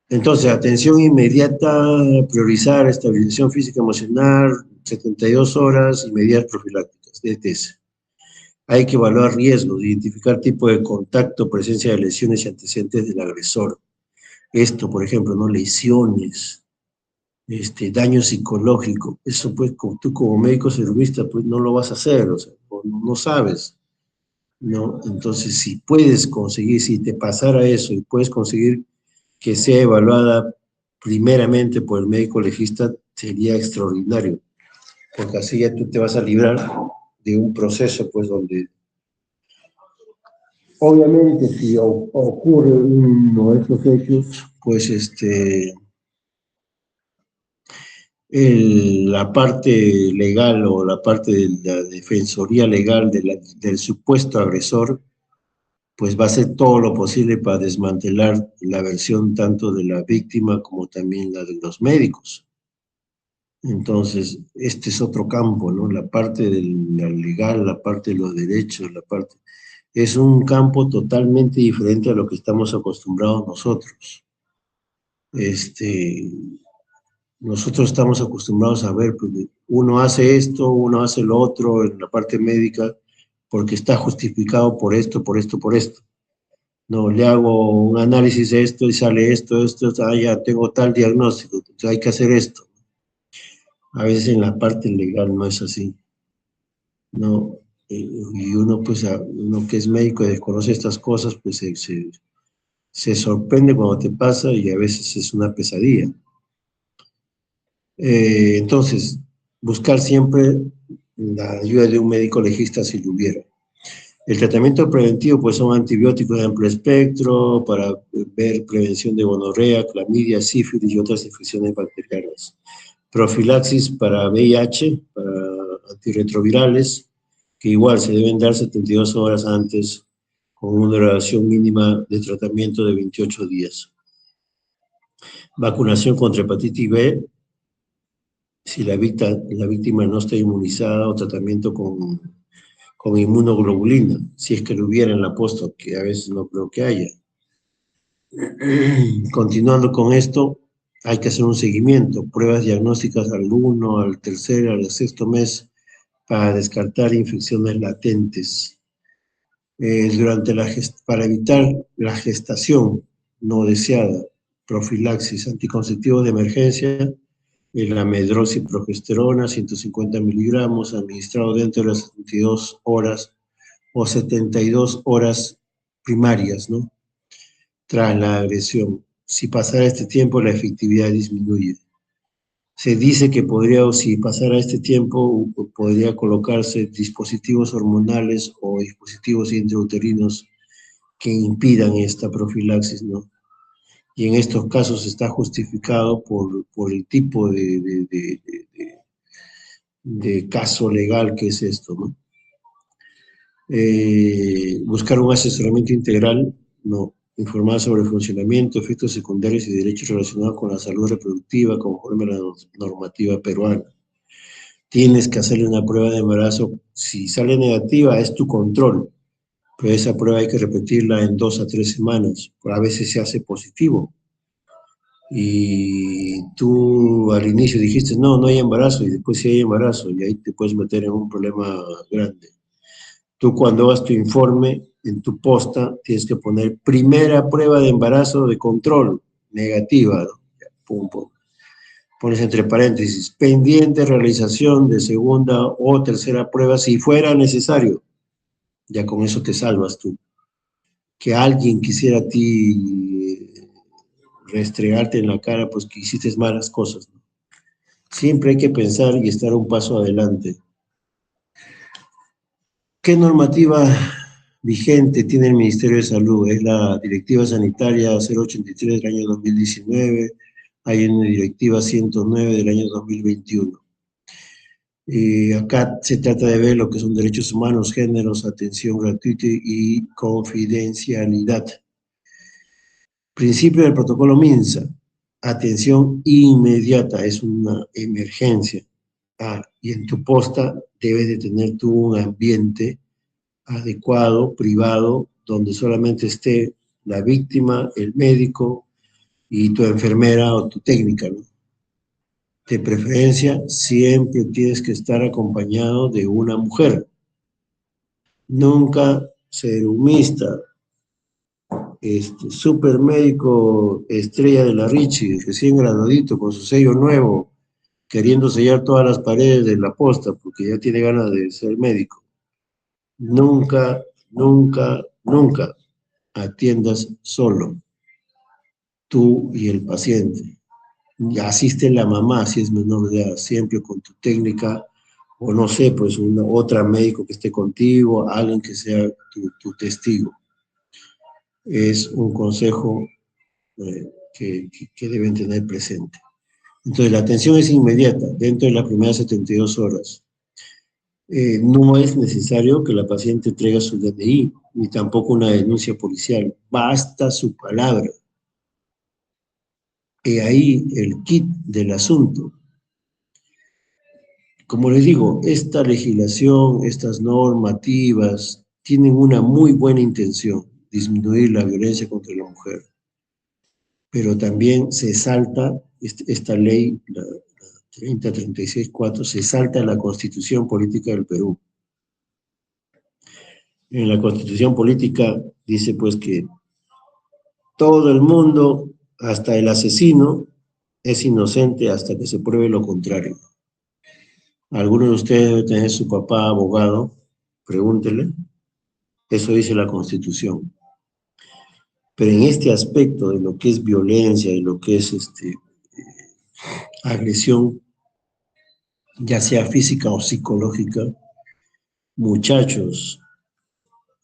Entonces, atención inmediata, priorizar estabilización física emocional, 72 horas y medidas profilácticas, ETS. Hay que evaluar riesgos, identificar tipo de contacto, presencia de lesiones y antecedentes del agresor. Esto, por ejemplo, ¿no? Lesiones, daño psicológico. Eso, pues, tú como médico serumista, pues no lo vas a hacer, o sea, no sabes, ¿no? Entonces, si puedes conseguir, si te pasara eso y puedes conseguir que sea evaluada primeramente por el médico legista, sería extraordinario, porque así ya tú te vas a librar de un proceso, pues, donde obviamente si ocurre uno de estos hechos, pues la parte legal o la parte de la defensoría legal del supuesto agresor, pues va a hacer todo lo posible para desmantelar la versión tanto de la víctima como también la de los médicos. Entonces, este es otro campo, ¿no? La parte de la legal, la parte de los derechos, es un campo totalmente diferente a lo que estamos acostumbrados nosotros. Nosotros estamos acostumbrados a ver, pues, uno hace esto, uno hace lo otro en la parte médica, porque está justificado por esto, por esto, por esto. No, le hago un análisis de esto y sale esto, ya tengo tal diagnóstico, entonces hay que hacer esto. A veces en la parte legal no es así, ¿no? Y uno, pues, uno que es médico y desconoce estas cosas, pues se sorprende cuando te pasa y a veces es una pesadilla. Entonces, buscar siempre la ayuda de un médico legista si lo hubiera. El tratamiento preventivo, pues, son antibióticos de amplio espectro para ver prevención de gonorrea, clamidia, sífilis y otras infecciones bacterianas. Profilaxis para VIH, para antirretrovirales, que igual se deben dar 72 horas antes con una duración mínima de tratamiento de 28 días. Vacunación contra hepatitis B, si la víctima no está inmunizada, o tratamiento con inmunoglobulina, si es que lo hubiera en la posta, que a veces no creo que haya. Continuando con esto, hay que hacer un seguimiento, pruebas diagnósticas al 1, al 3, al 6 mes, para descartar infecciones latentes. Para evitar la gestación no deseada, profilaxis, anticonceptivos de emergencia, la medroxiprogesterona, 150 miligramos, administrado dentro de las 72 horas o 72 horas primarias, ¿no? Tras la agresión. Si pasara este tiempo, la efectividad disminuye. Se dice que podría, o si pasara este tiempo, podría colocarse dispositivos hormonales o dispositivos intrauterinos que impidan esta profilaxis, ¿no? Y en estos casos está justificado por el tipo de caso legal que es esto, ¿no? Buscar un asesoramiento integral, no. Informar sobre el funcionamiento, efectos secundarios y derechos relacionados con la salud reproductiva conforme a la normativa peruana. Tienes que hacerle una prueba de embarazo. Si sale negativa, es tu control, pero esa prueba hay que repetirla en 2 a 3 semanas. A veces se hace positivo. Y tú al inicio dijiste, no, no hay embarazo, y después sí hay embarazo, y ahí te puedes meter en un problema grande. Tú cuando hagas tu informe, en tu posta, tienes que poner primera prueba de embarazo de control, negativa, ¿no? Pum, pum. Pones entre paréntesis, pendiente realización de segunda o tercera prueba si fuera necesario. Ya con eso te salvas tú. Que alguien quisiera a ti restregarte en la cara, pues que hiciste malas cosas, ¿no? Siempre hay que pensar y estar un paso adelante. ¿Qué normativa vigente tiene el Ministerio de Salud? Es la Directiva Sanitaria 083 del año 2019, hay una Directiva 109 del año 2021. Acá se trata de ver lo que son derechos humanos, géneros, atención gratuita y confidencialidad. Principio del protocolo MINSA, atención inmediata, es una emergencia. Y en tu posta debes de tener tú un ambiente adecuado, privado, donde solamente esté la víctima, el médico y tu enfermera o tu técnica, ¿no? De preferencia, siempre tienes que estar acompañado de una mujer. Nunca ser humista. Super médico estrella de la Richie, recién graduadito, con su sello nuevo, queriendo sellar todas las paredes de la posta, porque ya tiene ganas de ser médico. Nunca, nunca, nunca atiendas solo, tú y el paciente. Y asiste la mamá si es menor de edad, siempre con tu técnica, o no sé, pues otra médico que esté contigo, alguien que sea tu testigo. Es un consejo que deben tener presente. Entonces, la atención es inmediata, dentro de las primeras 72 horas. No es necesario que la paciente traiga su DNI, ni tampoco una denuncia policial. Basta su palabra. Y ahí el kit del asunto. Como les digo, esta legislación, estas normativas, tienen una muy buena intención, disminuir la violencia contra la mujer. Pero también se salta esta ley, la 3036-4, se salta la Constitución Política del Perú. En la Constitución Política dice pues que todo el mundo, hasta el asesino, es inocente hasta que se pruebe lo contrario. Algunos de ustedes deben tener su papá abogado, pregúntele, eso dice la Constitución. Pero en este aspecto de lo que es violencia, de lo que es agresión, ya sea física o psicológica, muchachos,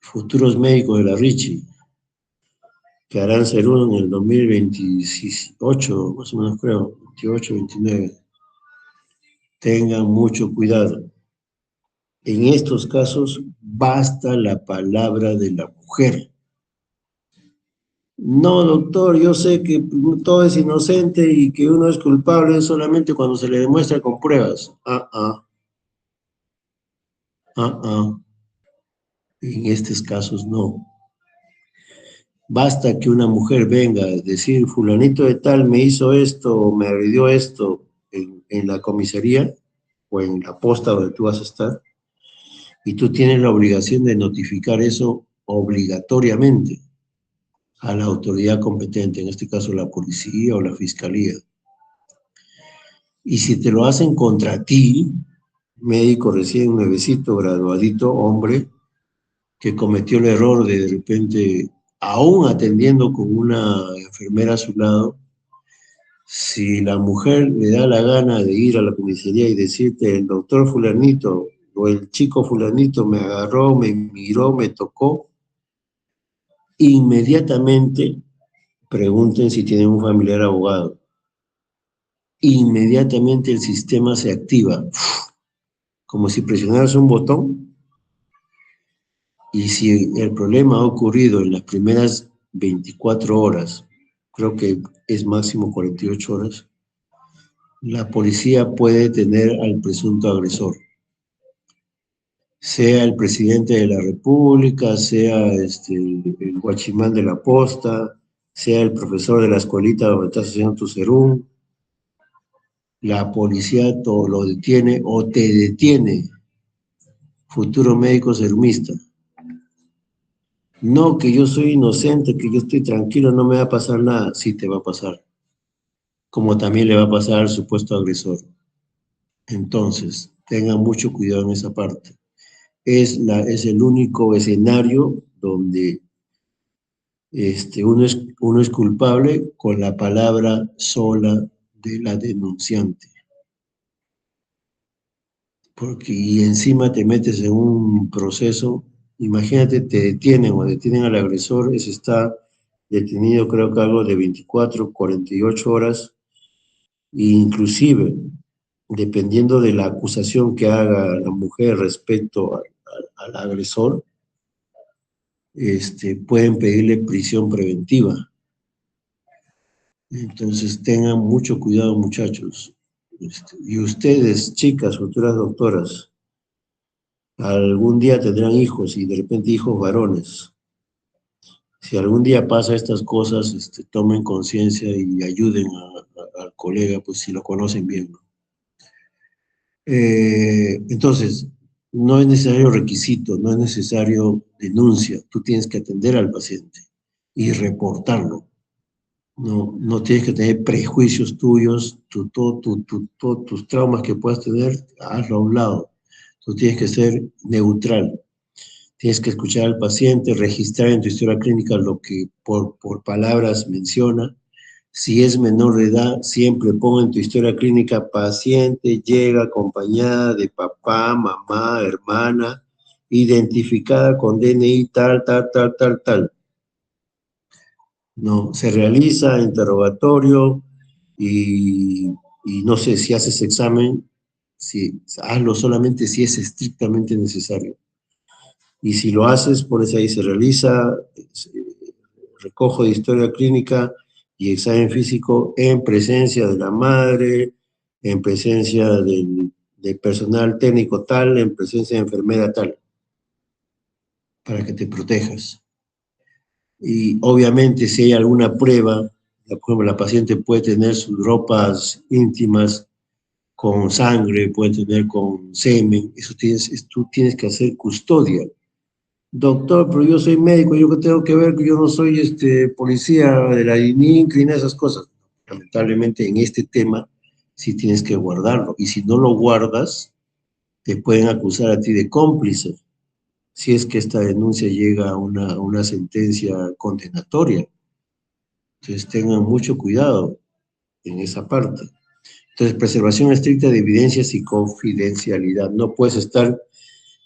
futuros médicos de la Richie, que harán ser uno en el 2028, más o menos creo, 28, 29. Tengan mucho cuidado. En estos casos basta la palabra de la mujer. No, doctor, yo sé que todo es inocente y que uno es culpable solamente cuando se le demuestra con pruebas. En estos casos no. Basta que una mujer venga a decir, fulanito de tal me hizo esto o me agredió esto en la comisaría o en la posta donde tú vas a estar, y tú tienes la obligación de notificar eso obligatoriamente a la autoridad competente, en este caso la policía o la fiscalía. Y si te lo hacen contra ti, médico recién nuevecito, graduadito, hombre, que cometió el error de repente, aún atendiendo con una enfermera a su lado, si la mujer le da la gana de ir a la comisaría y decirte, el doctor fulanito o el chico fulanito me agarró, me miró, me tocó, inmediatamente pregunten si tienen un familiar abogado. Inmediatamente el sistema se activa, como si presionaras un botón, y si el problema ha ocurrido en las primeras 24 horas, creo que es máximo 48 horas, la policía puede detener al presunto agresor. Sea el presidente de la República, sea el guachimán de la posta, sea el profesor de la escuelita donde estás haciendo tu serum, la policía lo detiene o te detiene, futuro médico serumista. No, que yo soy inocente, que yo estoy tranquilo, no me va a pasar nada. Sí te va a pasar. Como también le va a pasar al supuesto agresor. Entonces, tengan mucho cuidado en esa parte. Es el único escenario donde uno es culpable con la palabra sola de la denunciante. Porque y encima te metes en un proceso, imagínate, te detienen o detienen al agresor, ese está detenido creo que algo de 24, 48 horas, e inclusive, dependiendo de la acusación que haga la mujer respecto al agresor, pueden pedirle prisión preventiva. Entonces tengan mucho cuidado, muchachos. Y ustedes, chicas, futuras doctoras, algún día tendrán hijos y de repente hijos varones. Si algún día pasa estas cosas, tomen conciencia y ayuden al colega, pues si lo conocen bien, ¿no? Entonces, no es necesario requisito, no es necesario denuncia. Tú tienes que atender al paciente y reportarlo. No tienes que tener prejuicios tuyos, todos tus traumas que puedas tener, hazlo a un lado. Tú tienes que ser neutral. Tienes que escuchar al paciente, registrar en tu historia clínica lo que por palabras menciona. Si es menor de edad, siempre pon en tu historia clínica, paciente llega acompañada de papá, mamá, hermana, identificada con DNI tal, tal, tal, tal, tal. No, se realiza interrogatorio y no sé si haces examen, hazlo solamente si es estrictamente necesario. Y si lo haces, pones ahí, se realiza, recojo de historia clínica y examen físico en presencia de la madre, en presencia del personal técnico tal, en presencia de enfermera tal, para que te protejas. Y obviamente si hay alguna prueba, por ejemplo, la paciente puede tener sus ropas íntimas con sangre, puede tener con semen, tú tienes que hacer custodia. Doctor, pero yo soy médico, ¿yo qué tengo que ver? Que yo no soy policía de la ININCRI, ni esas cosas. Lamentablemente en este tema sí tienes que guardarlo. Y si no lo guardas, te pueden acusar a ti de cómplice, si es que esta denuncia llega a una sentencia condenatoria. Entonces tengan mucho cuidado en esa parte. Entonces, preservación estricta de evidencias y confidencialidad. No puedes estar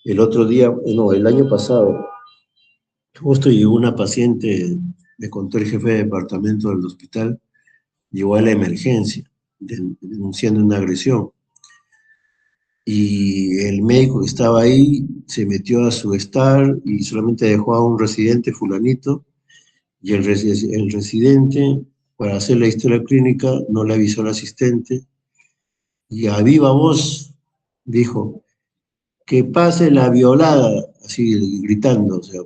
el otro día, no, el año pasado, justo llegó una paciente, me contó el jefe de departamento del hospital, llegó a la emergencia denunciando una agresión. Y el médico que estaba ahí se metió a su estar y solamente dejó a un residente fulanito, y el residente, para hacer la historia clínica, no le avisó al asistente, y a viva voz dijo, que pase la violada, así gritando, o sea,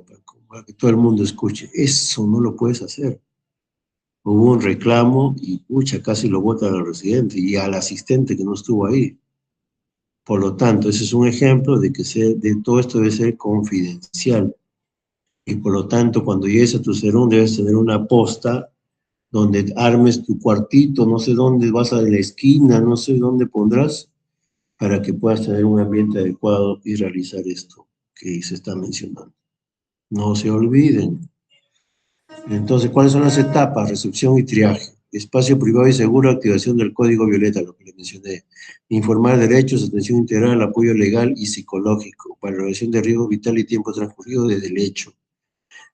para que todo el mundo escuche. Eso no lo puedes hacer. Hubo un reclamo y, pucha, casi lo botan al residente y al asistente que no estuvo ahí. Por lo tanto, ese es un ejemplo de que de todo esto debe ser confidencial. Y por lo tanto, cuando llegues a tu serum, debes tener una posta donde armes tu cuartito, no sé dónde vas a la esquina, no sé dónde pondrás, para que puedas tener un ambiente adecuado y realizar esto que se está mencionando. No se olviden. Entonces, ¿cuáles son las etapas? Recepción y triaje. Espacio privado y seguro, activación del código violeta, lo que les mencioné. Informar derechos, atención integral, apoyo legal y psicológico. Valoración de riesgo vital y tiempo transcurrido desde el hecho.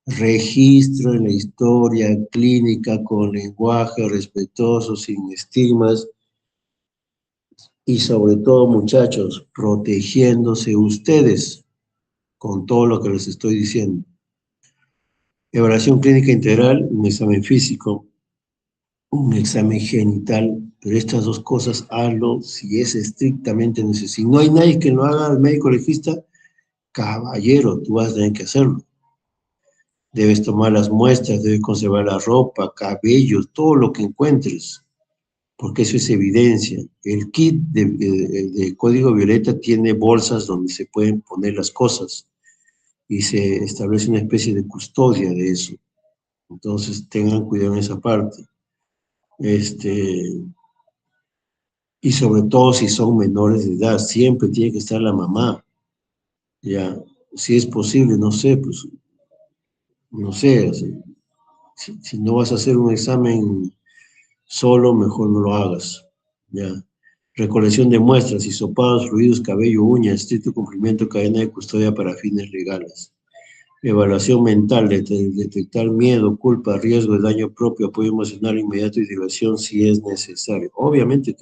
Registro en la historia clínica con lenguaje respetuoso, sin estigmas. Y sobre todo, muchachos, protegiéndose ustedes con todo lo que les estoy diciendo. Evaluación clínica integral, un examen físico, un examen genital, pero estas dos cosas hazlo si es estrictamente necesario. Si no hay nadie que lo haga, el médico legista, caballero, tú vas a tener que hacerlo. Debes tomar las muestras, debes conservar la ropa, cabellos, todo lo que encuentres, porque eso es evidencia. El kit de código violeta tiene bolsas donde se pueden poner las cosas y se establece una especie de custodia de eso. Entonces tengan cuidado en esa parte. Y sobre todo si son menores de edad, siempre tiene que estar la mamá. Ya, si es posible, no sé, pues, no sé, si no vas a hacer un examen solo, mejor no lo hagas. Ya. Recolección de muestras, hisopados, fluidos, cabello, uñas, estricto cumplimiento, cadena de custodia para fines legales. Evaluación mental, detectar miedo, culpa, riesgo de daño propio, apoyo emocional inmediato y diversión si es necesario. Obviamente,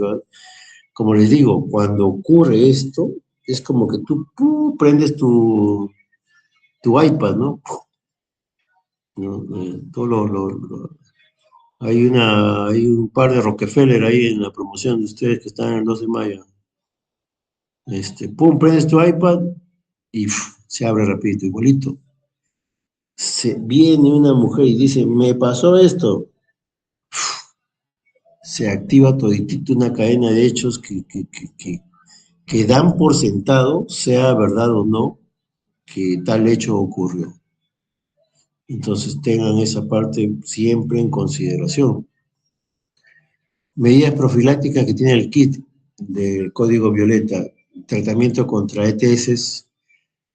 como les digo, cuando ocurre esto, es como que tú prendes tu iPad, ¿no? Todo hay un par de Rockefeller ahí en la promoción de ustedes que están en el 2 de mayo. Prendes tu iPad y se abre rapidito, igualito. Viene una mujer y dice, me pasó esto. Se activa toditito una cadena de hechos que dan por sentado, sea verdad o no, que tal hecho ocurrió. Entonces tengan esa parte siempre en consideración. Medidas profilácticas que tiene el kit del código violeta, tratamiento contra ETS,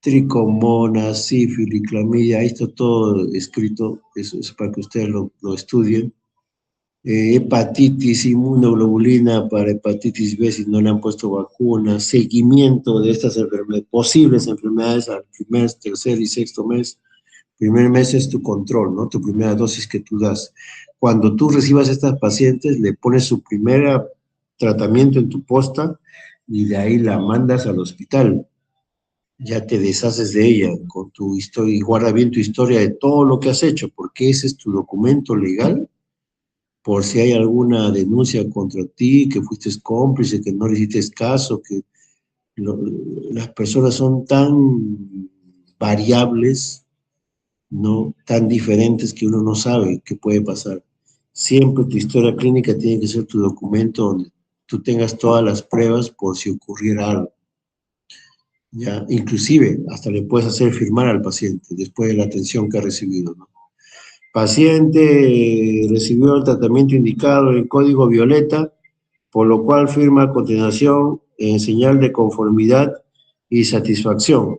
tricomonas, sífilis, clamidia, ahí está todo escrito, eso es para que ustedes lo estudien. Hepatitis, inmunoglobulina para hepatitis B si no le han puesto vacuna, seguimiento de estas enfermedades, posibles enfermedades al primer, tercer y sexto mes. Primer mes es tu control, ¿no? Tu primera dosis que tú das. Cuando tú recibas a estas pacientes, le pones su primer tratamiento en tu posta y de ahí la mandas al hospital. Ya te deshaces de ella con tu historia y guarda bien tu historia de todo lo que has hecho, porque ese es tu documento legal por si hay alguna denuncia contra ti, que fuiste cómplice, que no le hiciste caso, que las personas son tan variables, ¿no? Tan diferentes que uno no sabe qué puede pasar. Siempre tu historia clínica tiene que ser tu documento donde tú tengas todas las pruebas por si ocurriera algo. ¿Ya? Inclusive, hasta le puedes hacer firmar al paciente después de la atención que ha recibido, ¿no? Paciente recibió el tratamiento indicado en código violeta, por lo cual firma a continuación en señal de conformidad y satisfacción.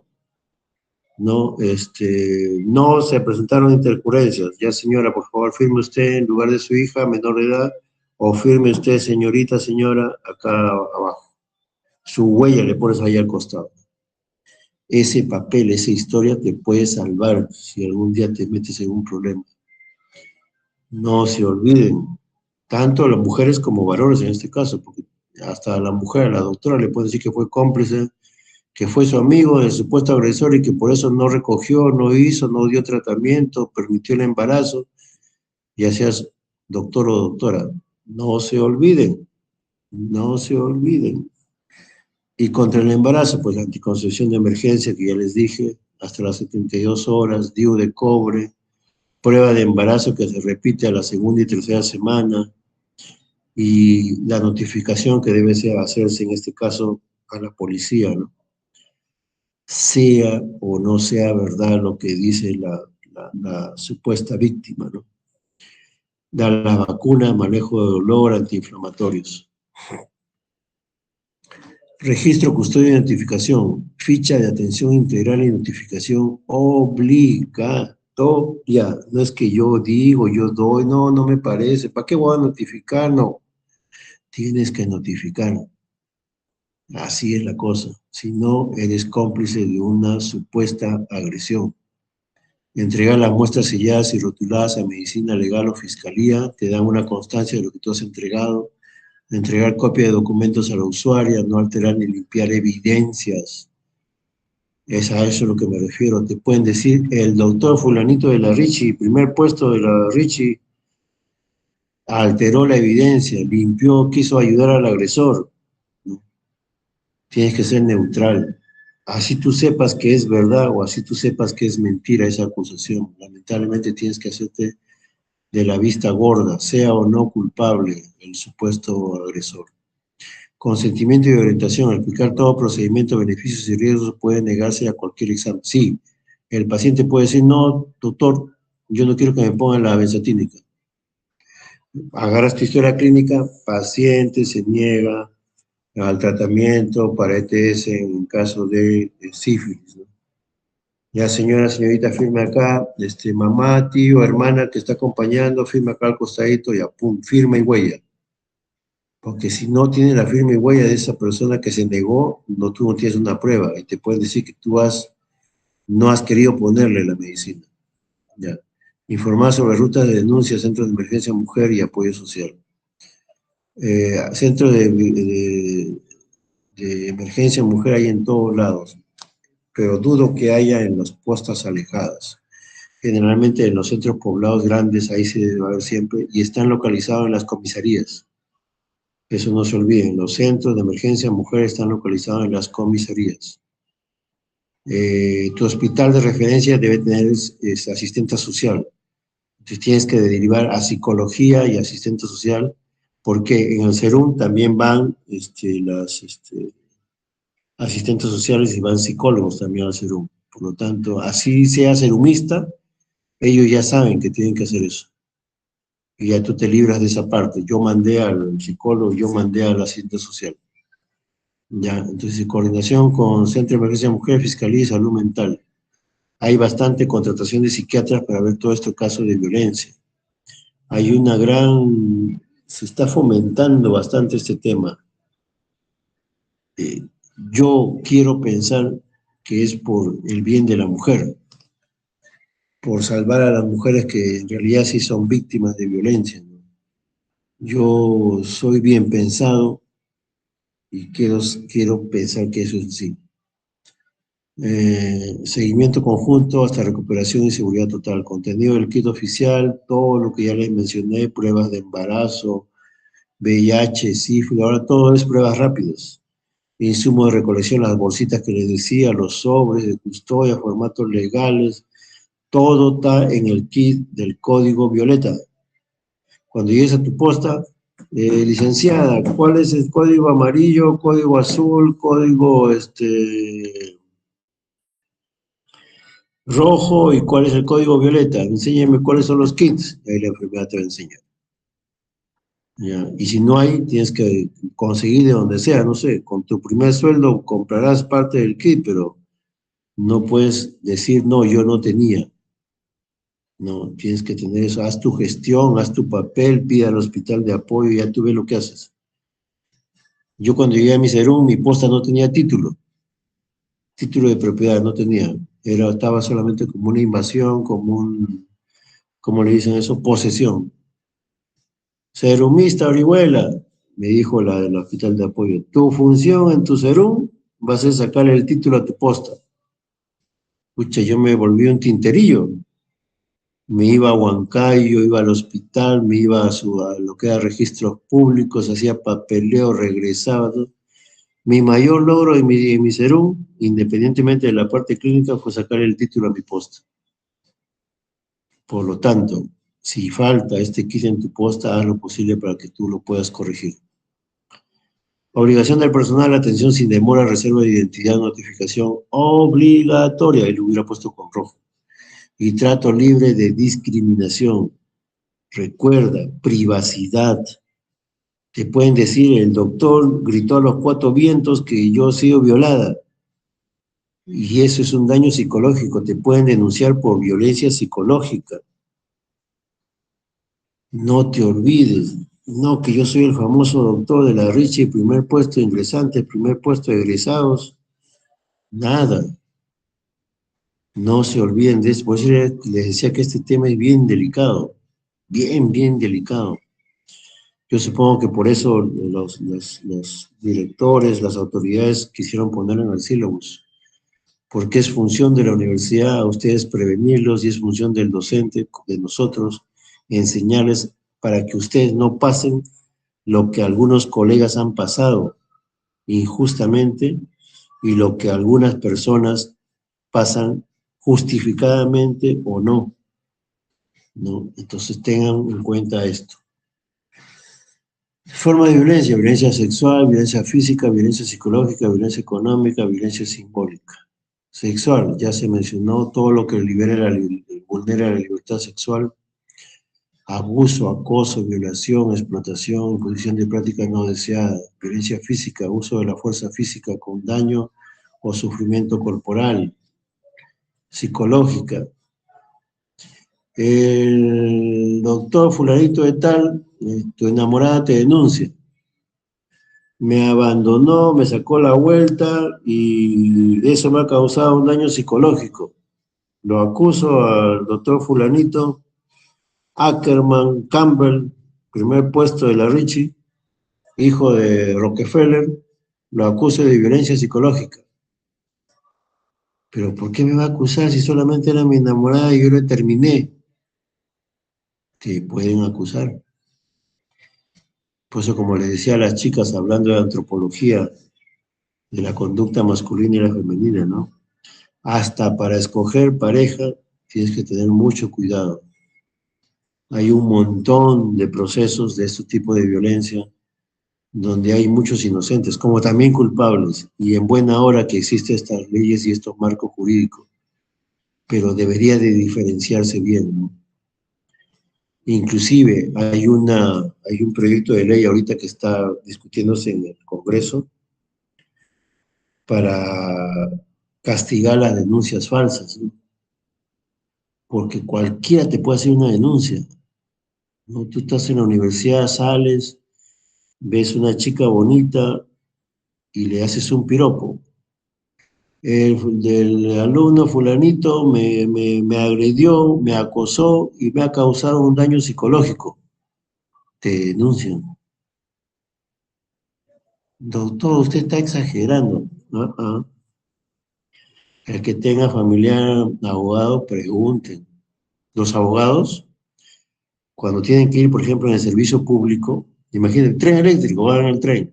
No, no se presentaron intercurrencias. Ya, señora, por favor, firme usted en lugar de su hija menor de edad, o firme usted, señorita, señora, acá abajo. Su huella le pones ahí al costado. Ese papel, esa historia te puede salvar si algún día te metes en un problema. No se olviden, tanto las mujeres como varones en este caso, porque hasta la mujer, la doctora, le puede decir que fue cómplice, que fue su amigo del supuesto agresor y que por eso no recogió, no hizo, no dio tratamiento, permitió el embarazo, ya seas doctor o doctora. No se olviden, no se olviden. Y contra el embarazo, pues anticoncepción de emergencia, que ya les dije, hasta las 72 horas, DIU de cobre, prueba de embarazo que se repite a la segunda y tercera semana, y la notificación que debe hacerse en este caso a la policía, ¿no? Sea o no sea verdad lo que dice la supuesta víctima, ¿no? dar la vacuna, manejo de dolor, antiinflamatorios. Registro, custodia y notificación. Ficha de atención integral y notificación obligatoria. No es que yo digo, yo doy, no, no me parece. ¿Para qué voy a notificar? No. Tienes que notificar. Así es la cosa. Si no, eres cómplice de una supuesta agresión. Entregar las muestras selladas y rotuladas a medicina legal o fiscalía. Te dan una constancia de lo que tú has entregado. Entregar copia de documentos a la usuaria, no alterar ni limpiar evidencias. Es a eso a lo que me refiero. Te pueden decir, el doctor fulanito de la Richie, primer puesto de la Richie, alteró la evidencia, limpió, quiso ayudar al agresor. ¿No? Tienes que ser neutral. Así tú sepas que es verdad o así tú sepas que es mentira esa acusación. Lamentablemente tienes que hacerte de la vista gorda, sea o no culpable el supuesto agresor. Consentimiento y orientación. Al aplicar todo procedimiento, beneficios y riesgos puede negarse a cualquier examen. Sí, el paciente puede decir, no, doctor, yo no quiero que me pongan la benzatínica. Agarras tu historia clínica, paciente se niega al tratamiento para ETS en caso de sífilis, ¿no? Ya señora, señorita, firme acá, mamá, tío, hermana que está acompañando, firme acá al costadito, ya, pum, firma y huella. Porque si no tiene la firma y huella de esa persona que se negó, no, tú no tienes una prueba y te pueden decir que tú no has querido ponerle la medicina. Ya. Informar sobre rutas de denuncia, centros de emergencia mujer y apoyo social. Centros de emergencia mujer hay en todos lados, pero dudo que haya en las postas alejadas. Generalmente en los centros poblados grandes, ahí se debe haber siempre, y están localizados en las comisarías. Eso no se olviden, los centros de emergencia mujer están localizados en las comisarías. Tu hospital de referencia debe tener asistente social. Entonces tienes que derivar a psicología y asistente social, porque en el SERUM también van las asistentes sociales y van psicólogos también al SERUM. Por lo tanto, así sea serumista, ellos ya saben que tienen que hacer eso. Y ya tú te libras de esa parte. Yo mandé al psicólogo, yo mandé al asistente social. Ya, entonces, coordinación con Centro de Emergencia Mujer, Fiscalía y Salud Mental. Hay bastante contratación de psiquiatras para ver todo este caso de violencia. Hay una se está fomentando bastante este tema. Yo quiero pensar que es por el bien de la mujer, por salvar a las mujeres que en realidad sí son víctimas de violencia, ¿no? Yo soy bien pensado y quiero pensar que eso es así. Seguimiento conjunto hasta recuperación y seguridad total. Contenido del kit oficial, todo lo que ya les mencioné, pruebas de embarazo, VIH, sífilis, ahora todo es pruebas rápidas. Insumo de recolección, las bolsitas que les decía, los sobres de custodia, formatos legales, todo está en el kit del código violeta. Cuando llegues a tu posta, licenciada, ¿cuál es el código amarillo, código azul, código rojo y cuál es el código violeta? Enséñame cuáles son los kits. Ahí la enfermera te va a enseñar. ¿Ya? Y si no hay, tienes que conseguir de donde sea, no sé, con tu primer sueldo comprarás parte del kit, pero no puedes decir, no, yo no tenía. No, tienes que tener eso, haz tu gestión, haz tu papel, pide al hospital de apoyo, ya tú ves lo que haces. Yo cuando llegué a mi SERUM, mi posta no tenía título de propiedad, no tenía, estaba solamente como una invasión, ¿cómo le dicen eso? Posesión. Serumista Orihuela, me dijo la del hospital de apoyo, tu función en tu SERUM va a ser sacarle el título a tu posta. Pucha, yo me volví un tinterillo. Me iba a Huancayo, iba al hospital, me iba a lo que era registros públicos, hacía papeleo, regresaba. ¿No? Mi mayor logro en mi SERUM, independientemente de la parte clínica, fue sacar el título a mi posta. Por lo tanto, si falta este kit en tu posta, haz lo posible para que tú lo puedas corregir. Obligación del personal, atención sin demora, reserva de identidad, notificación obligatoria, y lo hubiera puesto con rojo. Y trato libre de discriminación. Recuerda, privacidad. Te pueden decir, el doctor gritó a los cuatro vientos que yo he sido violada. Y eso es un daño psicológico. Te pueden denunciar por violencia psicológica. No te olvides. No, que yo soy el famoso doctor de la Richie, primer puesto de ingresantes, primer puesto de egresados. Nada. No se olviden de eso. Por eso les decía que este tema es bien delicado. Bien, bien delicado. Yo supongo que por eso los directores, las autoridades quisieron ponerlo en el sílabus, porque es función de la universidad a ustedes prevenirlos y es función del docente, de nosotros, enseñarles para que ustedes no pasen lo que algunos colegas han pasado injustamente y lo que algunas personas pasan justificadamente o no, ¿no? Entonces tengan en cuenta esto. Forma de violencia, violencia sexual, violencia física, violencia psicológica, violencia económica, violencia simbólica. Sexual, ya se mencionó todo lo que vulnera la libertad sexual, abuso, acoso, violación, explotación, imposición de prácticas no deseadas. Violencia física, uso de la fuerza física con daño o sufrimiento corporal. Psicológica, el doctor fulanito de tal, tu enamorada te denuncia. Me abandonó, me sacó la vuelta y eso me ha causado un daño psicológico. Lo acuso al doctor fulanito, Ackerman, Campbell, primer puesto de la Richie, hijo de Rockefeller, lo acuso de violencia psicológica. Pero ¿por qué me va a acusar si solamente era mi enamorada y yo le terminé? Te pueden acusar. Por eso, como les decía a las chicas, hablando de antropología, de la conducta masculina y la femenina, ¿no? Hasta para escoger pareja tienes que tener mucho cuidado. Hay un montón de procesos de este tipo de violencia donde hay muchos inocentes, como también culpables, y en buena hora que existen estas leyes y estos marcos jurídicos, pero debería de diferenciarse bien, ¿no? Inclusive hay un proyecto de ley ahorita que está discutiéndose en el Congreso para castigar las denuncias falsas, ¿no? Porque cualquiera te puede hacer una denuncia, ¿no? Tú estás en la universidad, sales, ves una chica bonita y le haces un piropo. El del alumno fulanito me agredió, me acosó y me ha causado un daño psicológico. Te denuncian. Doctor, usted está exagerando. El que tenga familiar abogado, pregunten. Los abogados, cuando tienen que ir, por ejemplo, en el servicio público, imaginen, tren eléctrico, van en el tren,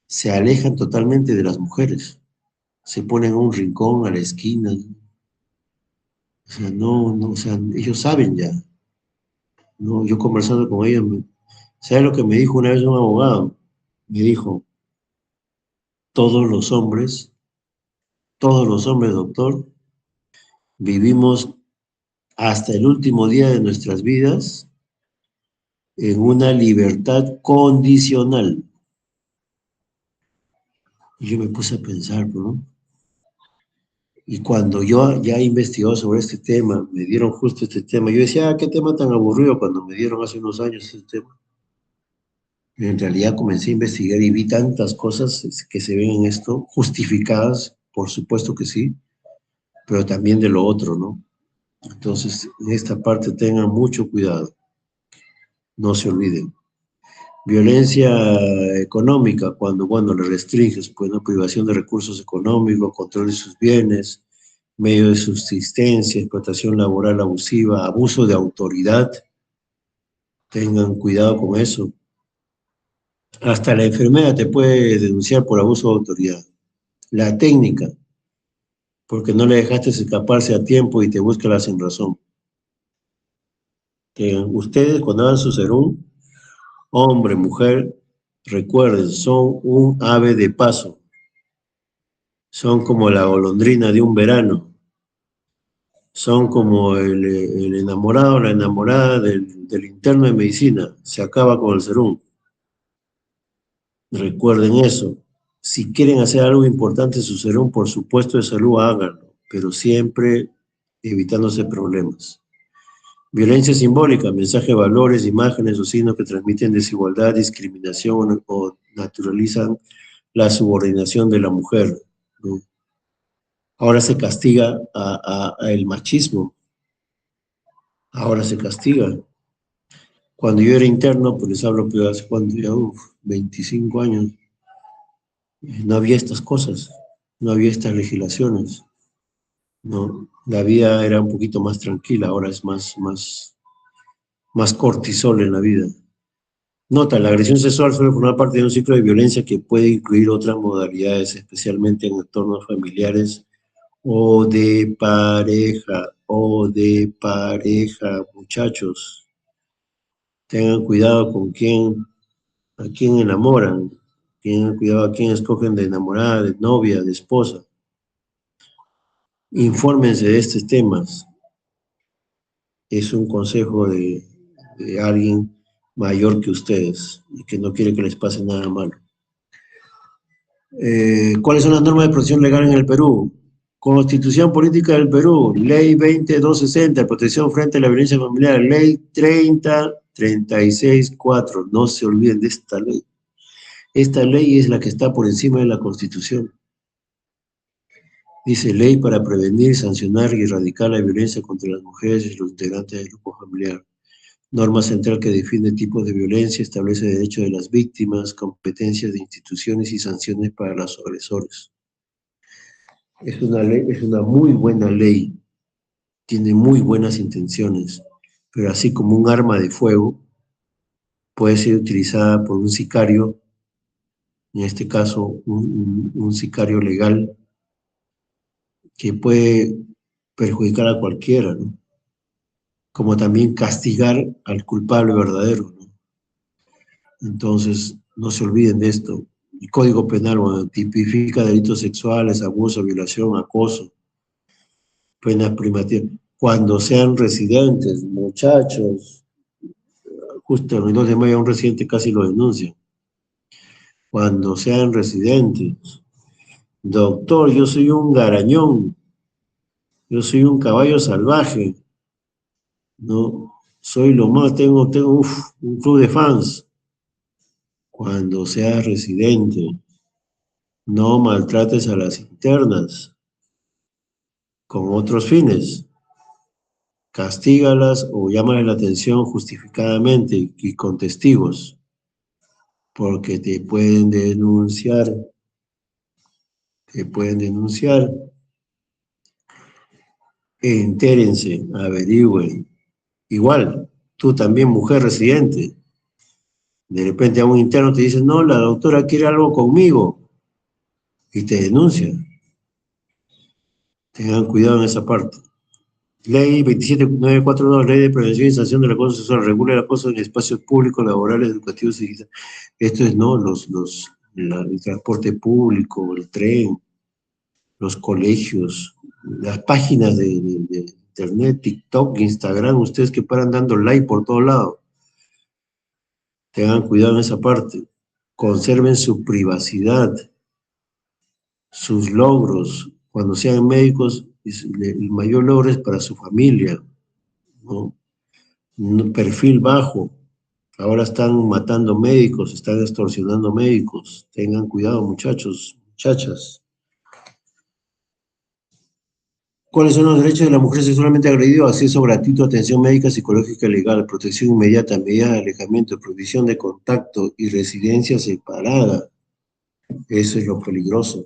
se alejan totalmente de las mujeres. Se ponen a un rincón, a la esquina. O sea, o sea, ellos saben ya. No, yo conversando con ellos, ¿sabe lo que me dijo una vez un abogado? Me dijo, todos los hombres, doctor, vivimos hasta el último día de nuestras vidas en una libertad condicional. Y yo me puse a pensar, ¿no? Y cuando yo ya he investigado sobre este tema, me dieron justo este tema, yo decía, qué tema tan aburrido cuando me dieron hace unos años este tema. Y en realidad comencé a investigar y vi tantas cosas que se ven en esto, justificadas, por supuesto que sí, pero también de lo otro, ¿no? Entonces, en esta parte tengan mucho cuidado, no se olviden. Violencia económica, cuando, bueno, le restringes, pues, ¿no? Privación de recursos económicos, control de sus bienes, medio de subsistencia, explotación laboral abusiva, abuso de autoridad, tengan cuidado con eso. Hasta la enfermera te puede denunciar por abuso de autoridad. La técnica, porque no le dejaste escaparse a tiempo y te busca la sin razón. Que ustedes cuando hagan su serum, hombre, mujer, recuerden, son un ave de paso. Son como la golondrina de un verano. Son como el enamorado o la enamorada del interno de medicina. Se acaba con el serum. Recuerden eso. Si quieren hacer algo importante en su serum, por supuesto de salud, háganlo, pero siempre evitándose problemas. Violencia simbólica, mensaje de valores, imágenes o signos que transmiten desigualdad, discriminación o naturalizan la subordinación de la mujer, ¿no? Ahora se castiga a el machismo, ahora se castiga. Cuando yo era interno, pues les hablo, pero hace cuánto ya, 25 años, no había estas cosas, no había estas legislaciones, ¿no? La vida era un poquito más tranquila, ahora es más cortisol en la vida. Nota, la agresión sexual suele formar parte de un ciclo de violencia que puede incluir otras modalidades, especialmente en entornos familiares o de pareja, muchachos. Tengan cuidado con a quién enamoran, tengan cuidado a quién escogen de enamorada, de novia, de esposa. Infórmense de estos temas. Es un consejo de alguien mayor que ustedes y que no quiere que les pase nada malo. ¿Cuáles son las normas de protección legal en el Perú? Constitución Política del Perú, Ley 20260, protección frente a la violencia familiar, Ley 30364. No se olviden de esta ley. Esta ley es la que está por encima de la Constitución. Dice ley para prevenir, sancionar y erradicar la violencia contra las mujeres y los integrantes del grupo familiar. Norma central que define tipos de violencia, establece derechos de las víctimas, competencias de instituciones y sanciones para los agresores. Es una muy buena ley, tiene muy buenas intenciones, pero así como un arma de fuego puede ser utilizada por un sicario, en este caso un sicario legal, que puede perjudicar a cualquiera, ¿no? Como también castigar al culpable verdadero, ¿no? Entonces, no se olviden de esto. El Código Penal, bueno, tipifica delitos sexuales, abuso, violación, acoso, penas privativas. Cuando sean residentes, muchachos, justo el 2 de mayo un residente casi lo denuncia. Cuando sean residentes, doctor, yo soy un garañón, yo soy un caballo salvaje, ¿no? Soy lo más, tengo un club de fans. Cuando seas residente, no maltrates a las internas con otros fines. Castígalas o llámales la atención justificadamente y con testigos, porque te pueden denunciar. Entérense, averigüen. Igual, tú también, mujer residente, de repente a un interno te dice, no, la doctora quiere algo conmigo, y te denuncia. Tengan cuidado en esa parte. Ley 27942, Ley de Prevención y Sanción del Acoso Sexual, regula el acoso en espacios públicos, laborales, educativos y digitales. Esto es, ¿no? El transporte público, el tren, los colegios, las páginas de internet, TikTok, Instagram, ustedes que paran dando like por todo lado. Tengan cuidado en esa parte. Conserven su privacidad, sus logros. Cuando sean médicos, el mayor logro es para su familia, ¿no? Un perfil bajo. Ahora están matando médicos, están extorsionando médicos. Tengan cuidado, muchachos, muchachas. ¿Cuáles son los derechos de la mujer sexualmente agredida? Acceso gratuito a atención médica, psicológica y legal, protección inmediata, medidas de alejamiento, prohibición de contacto y residencia separada. Eso es lo peligroso.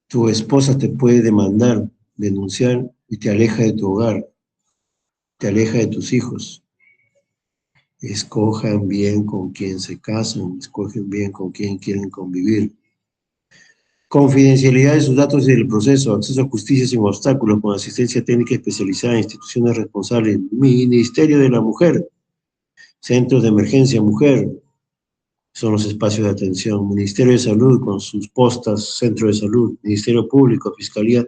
Tu esposa te puede demandar, denunciar y te aleja de tu hogar, te aleja de tus hijos. Escojan bien con quién se casan, escogen bien con quién quieren convivir. Confidencialidad de sus datos y del proceso, acceso a justicia sin obstáculos, con asistencia técnica especializada en instituciones responsables, Ministerio de la Mujer, Centros de Emergencia Mujer, son los espacios de atención, Ministerio de Salud con sus postas, Centro de Salud, Ministerio Público, Fiscalía.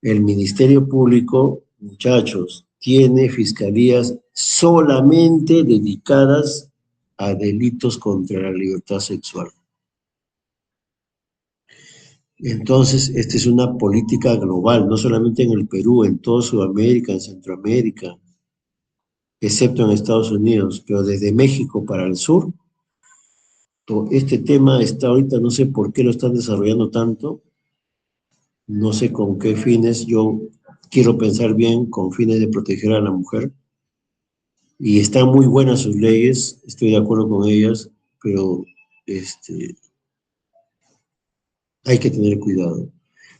El Ministerio Público, muchachos, tiene fiscalías solamente dedicadas a delitos contra la libertad sexual. Entonces, esta es una política global, no solamente en el Perú, en toda Sudamérica, en Centroamérica, excepto en Estados Unidos, pero desde México para el sur, este tema está ahorita, no sé por qué lo están desarrollando tanto, no sé con qué fines, yo quiero pensar bien, con fines de proteger a la mujer, y están muy buenas sus leyes, estoy de acuerdo con ellas, pero hay que tener cuidado.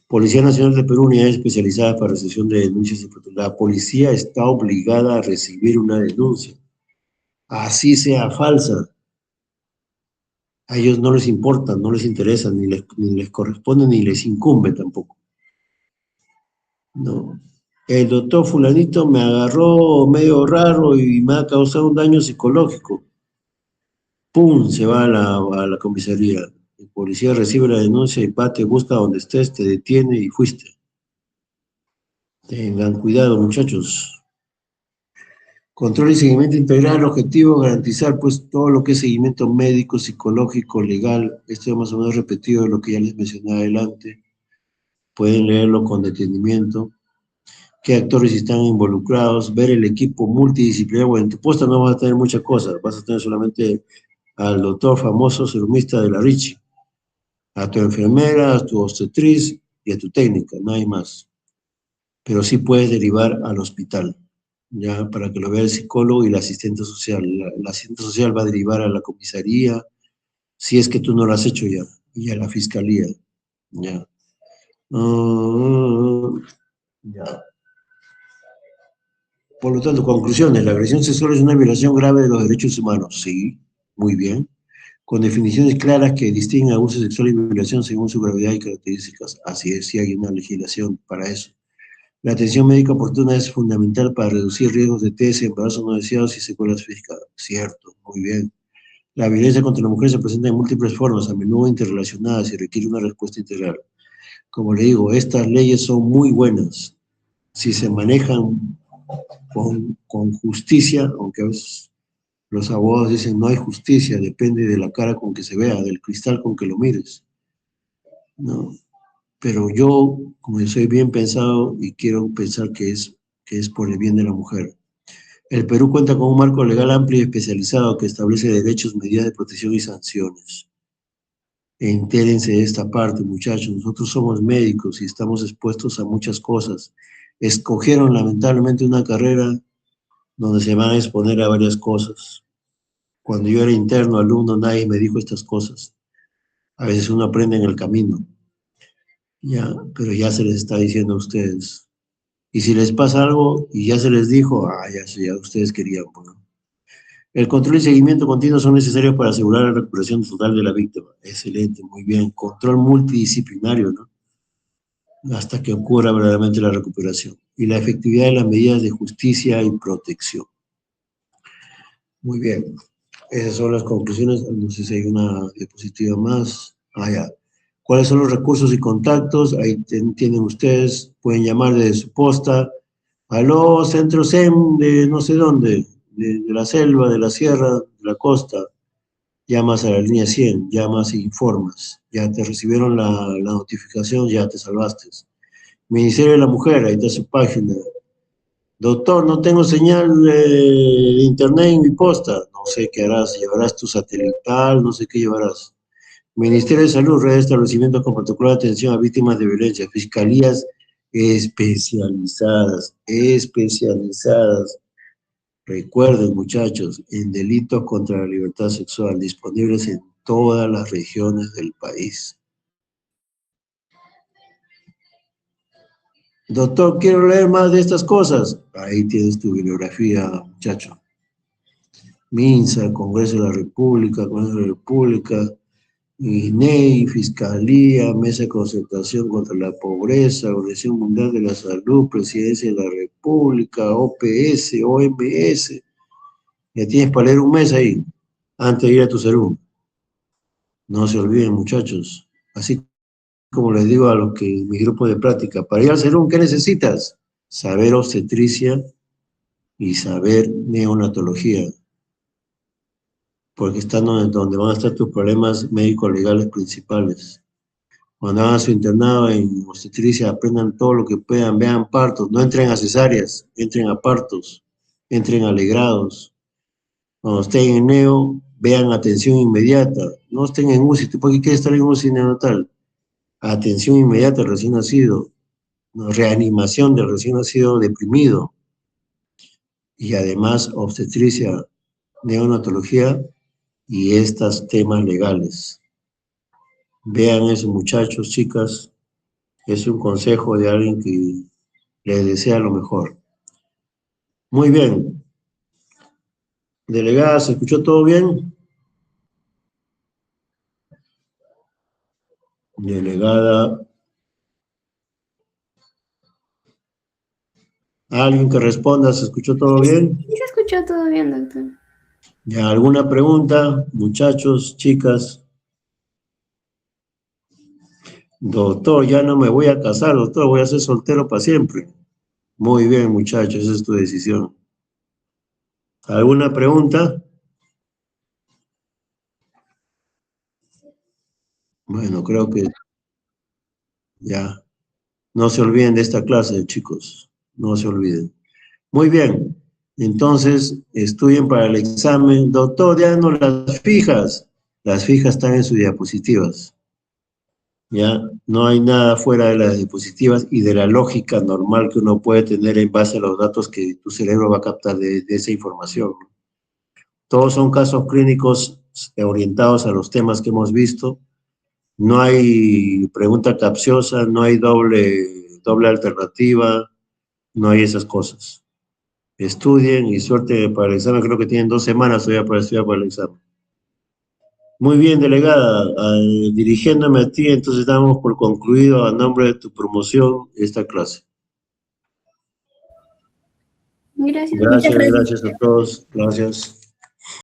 Policía Nacional de Perú, unidad especializada para recepción de denuncias y protección. La policía está obligada a recibir una denuncia, así sea falsa. A ellos no les importa, no les interesa, ni les corresponde, ni les incumbe tampoco. No. El doctor fulanito me agarró medio raro y me ha causado un daño psicológico. ¡Pum! Se va a la comisaría. El policía recibe la denuncia y va, te busca donde estés, te detiene y fuiste. Tengan cuidado, muchachos. Control y seguimiento integral, objetivo, garantizar pues todo lo que es seguimiento médico, psicológico, legal. Esto es más o menos repetido de lo que ya les mencioné adelante. Pueden leerlo con detenimiento. Qué actores están involucrados, ver el equipo multidisciplinario. Bueno, en tu puesta no vas a tener muchas cosas, vas a tener solamente al doctor famoso serumista de la Richie, a tu enfermera, a tu obstetriz y a tu técnica, no hay más. Pero sí puedes derivar al hospital, ya para que lo vea el psicólogo y la asistente social. La asistente social va a derivar a la comisaría, si es que tú no lo has hecho ya, y a la fiscalía, ya. Ya. Por lo tanto, conclusiones, la agresión sexual es una violación grave de los derechos humanos, sí, muy bien, con definiciones claras que distinguen abuso sexual y violación según su gravedad y características, así es, sí hay una legislación para eso. La atención médica oportuna es fundamental para reducir riesgos de TS, embarazos no deseados y secuelas físicas. Cierto, muy bien. La violencia contra la mujer se presenta en múltiples formas, a menudo interrelacionadas y requiere una respuesta integral. Como le digo, estas leyes son muy buenas si se manejan con justicia, aunque a veces los abogados dicen no hay justicia, depende de la cara con que se vea, del cristal con que lo mires, ¿no? Pero yo, como yo soy bien pensado y quiero pensar que es por el bien de la mujer. El Perú cuenta con un marco legal amplio y especializado que establece derechos, medidas de protección y sanciones. Entérense de esta parte, muchachos. Nosotros somos médicos y estamos expuestos a muchas cosas. Escogieron lamentablemente una carrera donde se van a exponer a varias cosas. Cuando yo era interno, alumno, nadie me dijo estas cosas. A veces uno aprende en el camino. Ya, pero ya se les está diciendo a ustedes. Y si les pasa algo y ya se les dijo, ya ustedes querían. Bueno. El control y seguimiento continuo son necesarios para asegurar la recuperación total de la víctima. Excelente, muy bien. Control multidisciplinario, ¿no? Hasta que ocurra verdaderamente la recuperación. Y la efectividad de las medidas de justicia y protección. Muy bien. Esas son las conclusiones. No sé si hay una diapositiva más. Ya. ¿Cuáles son los recursos y contactos? Ahí tienen ustedes. Pueden llamar desde su posta. Aló, Centro SEM de no sé dónde, de la selva, de la sierra, de la costa. Llamas a la línea 100, llamas e informas. Ya te recibieron la notificación, ya te salvaste. Ministerio de la Mujer, ahí está su página. Doctor, no tengo señal de internet en mi posta. No sé qué harás, llevarás tu satelital, no sé qué llevarás. Ministerio de Salud, red de establecimientos con particular atención a víctimas de violencia, fiscalías especializadas. Recuerden, muchachos, en delitos contra la libertad sexual, disponibles en todas las regiones del país. Doctor, quiero leer más de estas cosas. Ahí tienes tu bibliografía, muchacho. MINSA, Congreso de la República, INEI, Fiscalía, Mesa de Concertación contra la Pobreza, Organización Mundial de la Salud, Presidencia de la República, OPS, OMS. Ya tienes para leer un mes ahí, antes de ir a tu salud. No se olviden, muchachos. Así como les digo a los que mi grupo de práctica, para ir al salón, ¿qué necesitas? Saber obstetricia y saber neonatología, porque están donde van a estar tus problemas médicos legales principales. Cuando hagan su internado en obstetricia, aprendan todo lo que puedan, vean partos, no entren a cesáreas, entren a partos, entren a legrados. Cuando estén en neo, vean atención inmediata, no estén en UCI, ¿tú por qué quieres estar en UCI neonatal? Atención inmediata al recién nacido, reanimación del recién nacido deprimido, y además obstetricia, neonatología y estos temas legales. Vean eso, muchachos, chicas, es un consejo de alguien que les desea lo mejor. Muy bien. Delegada, ¿se escuchó todo bien? Delegada. ¿Alguien que responda? ¿Se escuchó todo bien? Sí se escuchó todo bien, doctor. ¿Ya alguna pregunta, muchachos, chicas? Doctor, ya no me voy a casar, doctor, voy a ser soltero para siempre. Muy bien, muchachos, esa es tu decisión. ¿Alguna pregunta? Bueno, creo que ya. No se olviden de esta clase, chicos. No se olviden. Muy bien. Entonces, estudien para el examen. Doctor, ya no las fijas. Las fijas están en sus diapositivas. ¿Ya? No hay nada fuera de las diapositivas y de la lógica normal que uno puede tener en base a los datos que tu cerebro va a captar de esa información. Todos son casos clínicos orientados a los temas que hemos visto. No hay pregunta capciosa, no hay doble alternativa, no hay esas cosas. Estudien y suerte para el examen. Creo que tienen 2 semanas todavía para estudiar para el examen. Muy bien, delegada. Dirigiéndome a ti, entonces damos por concluido a nombre de tu promoción esta clase. Gracias. Gracias a todos. Gracias.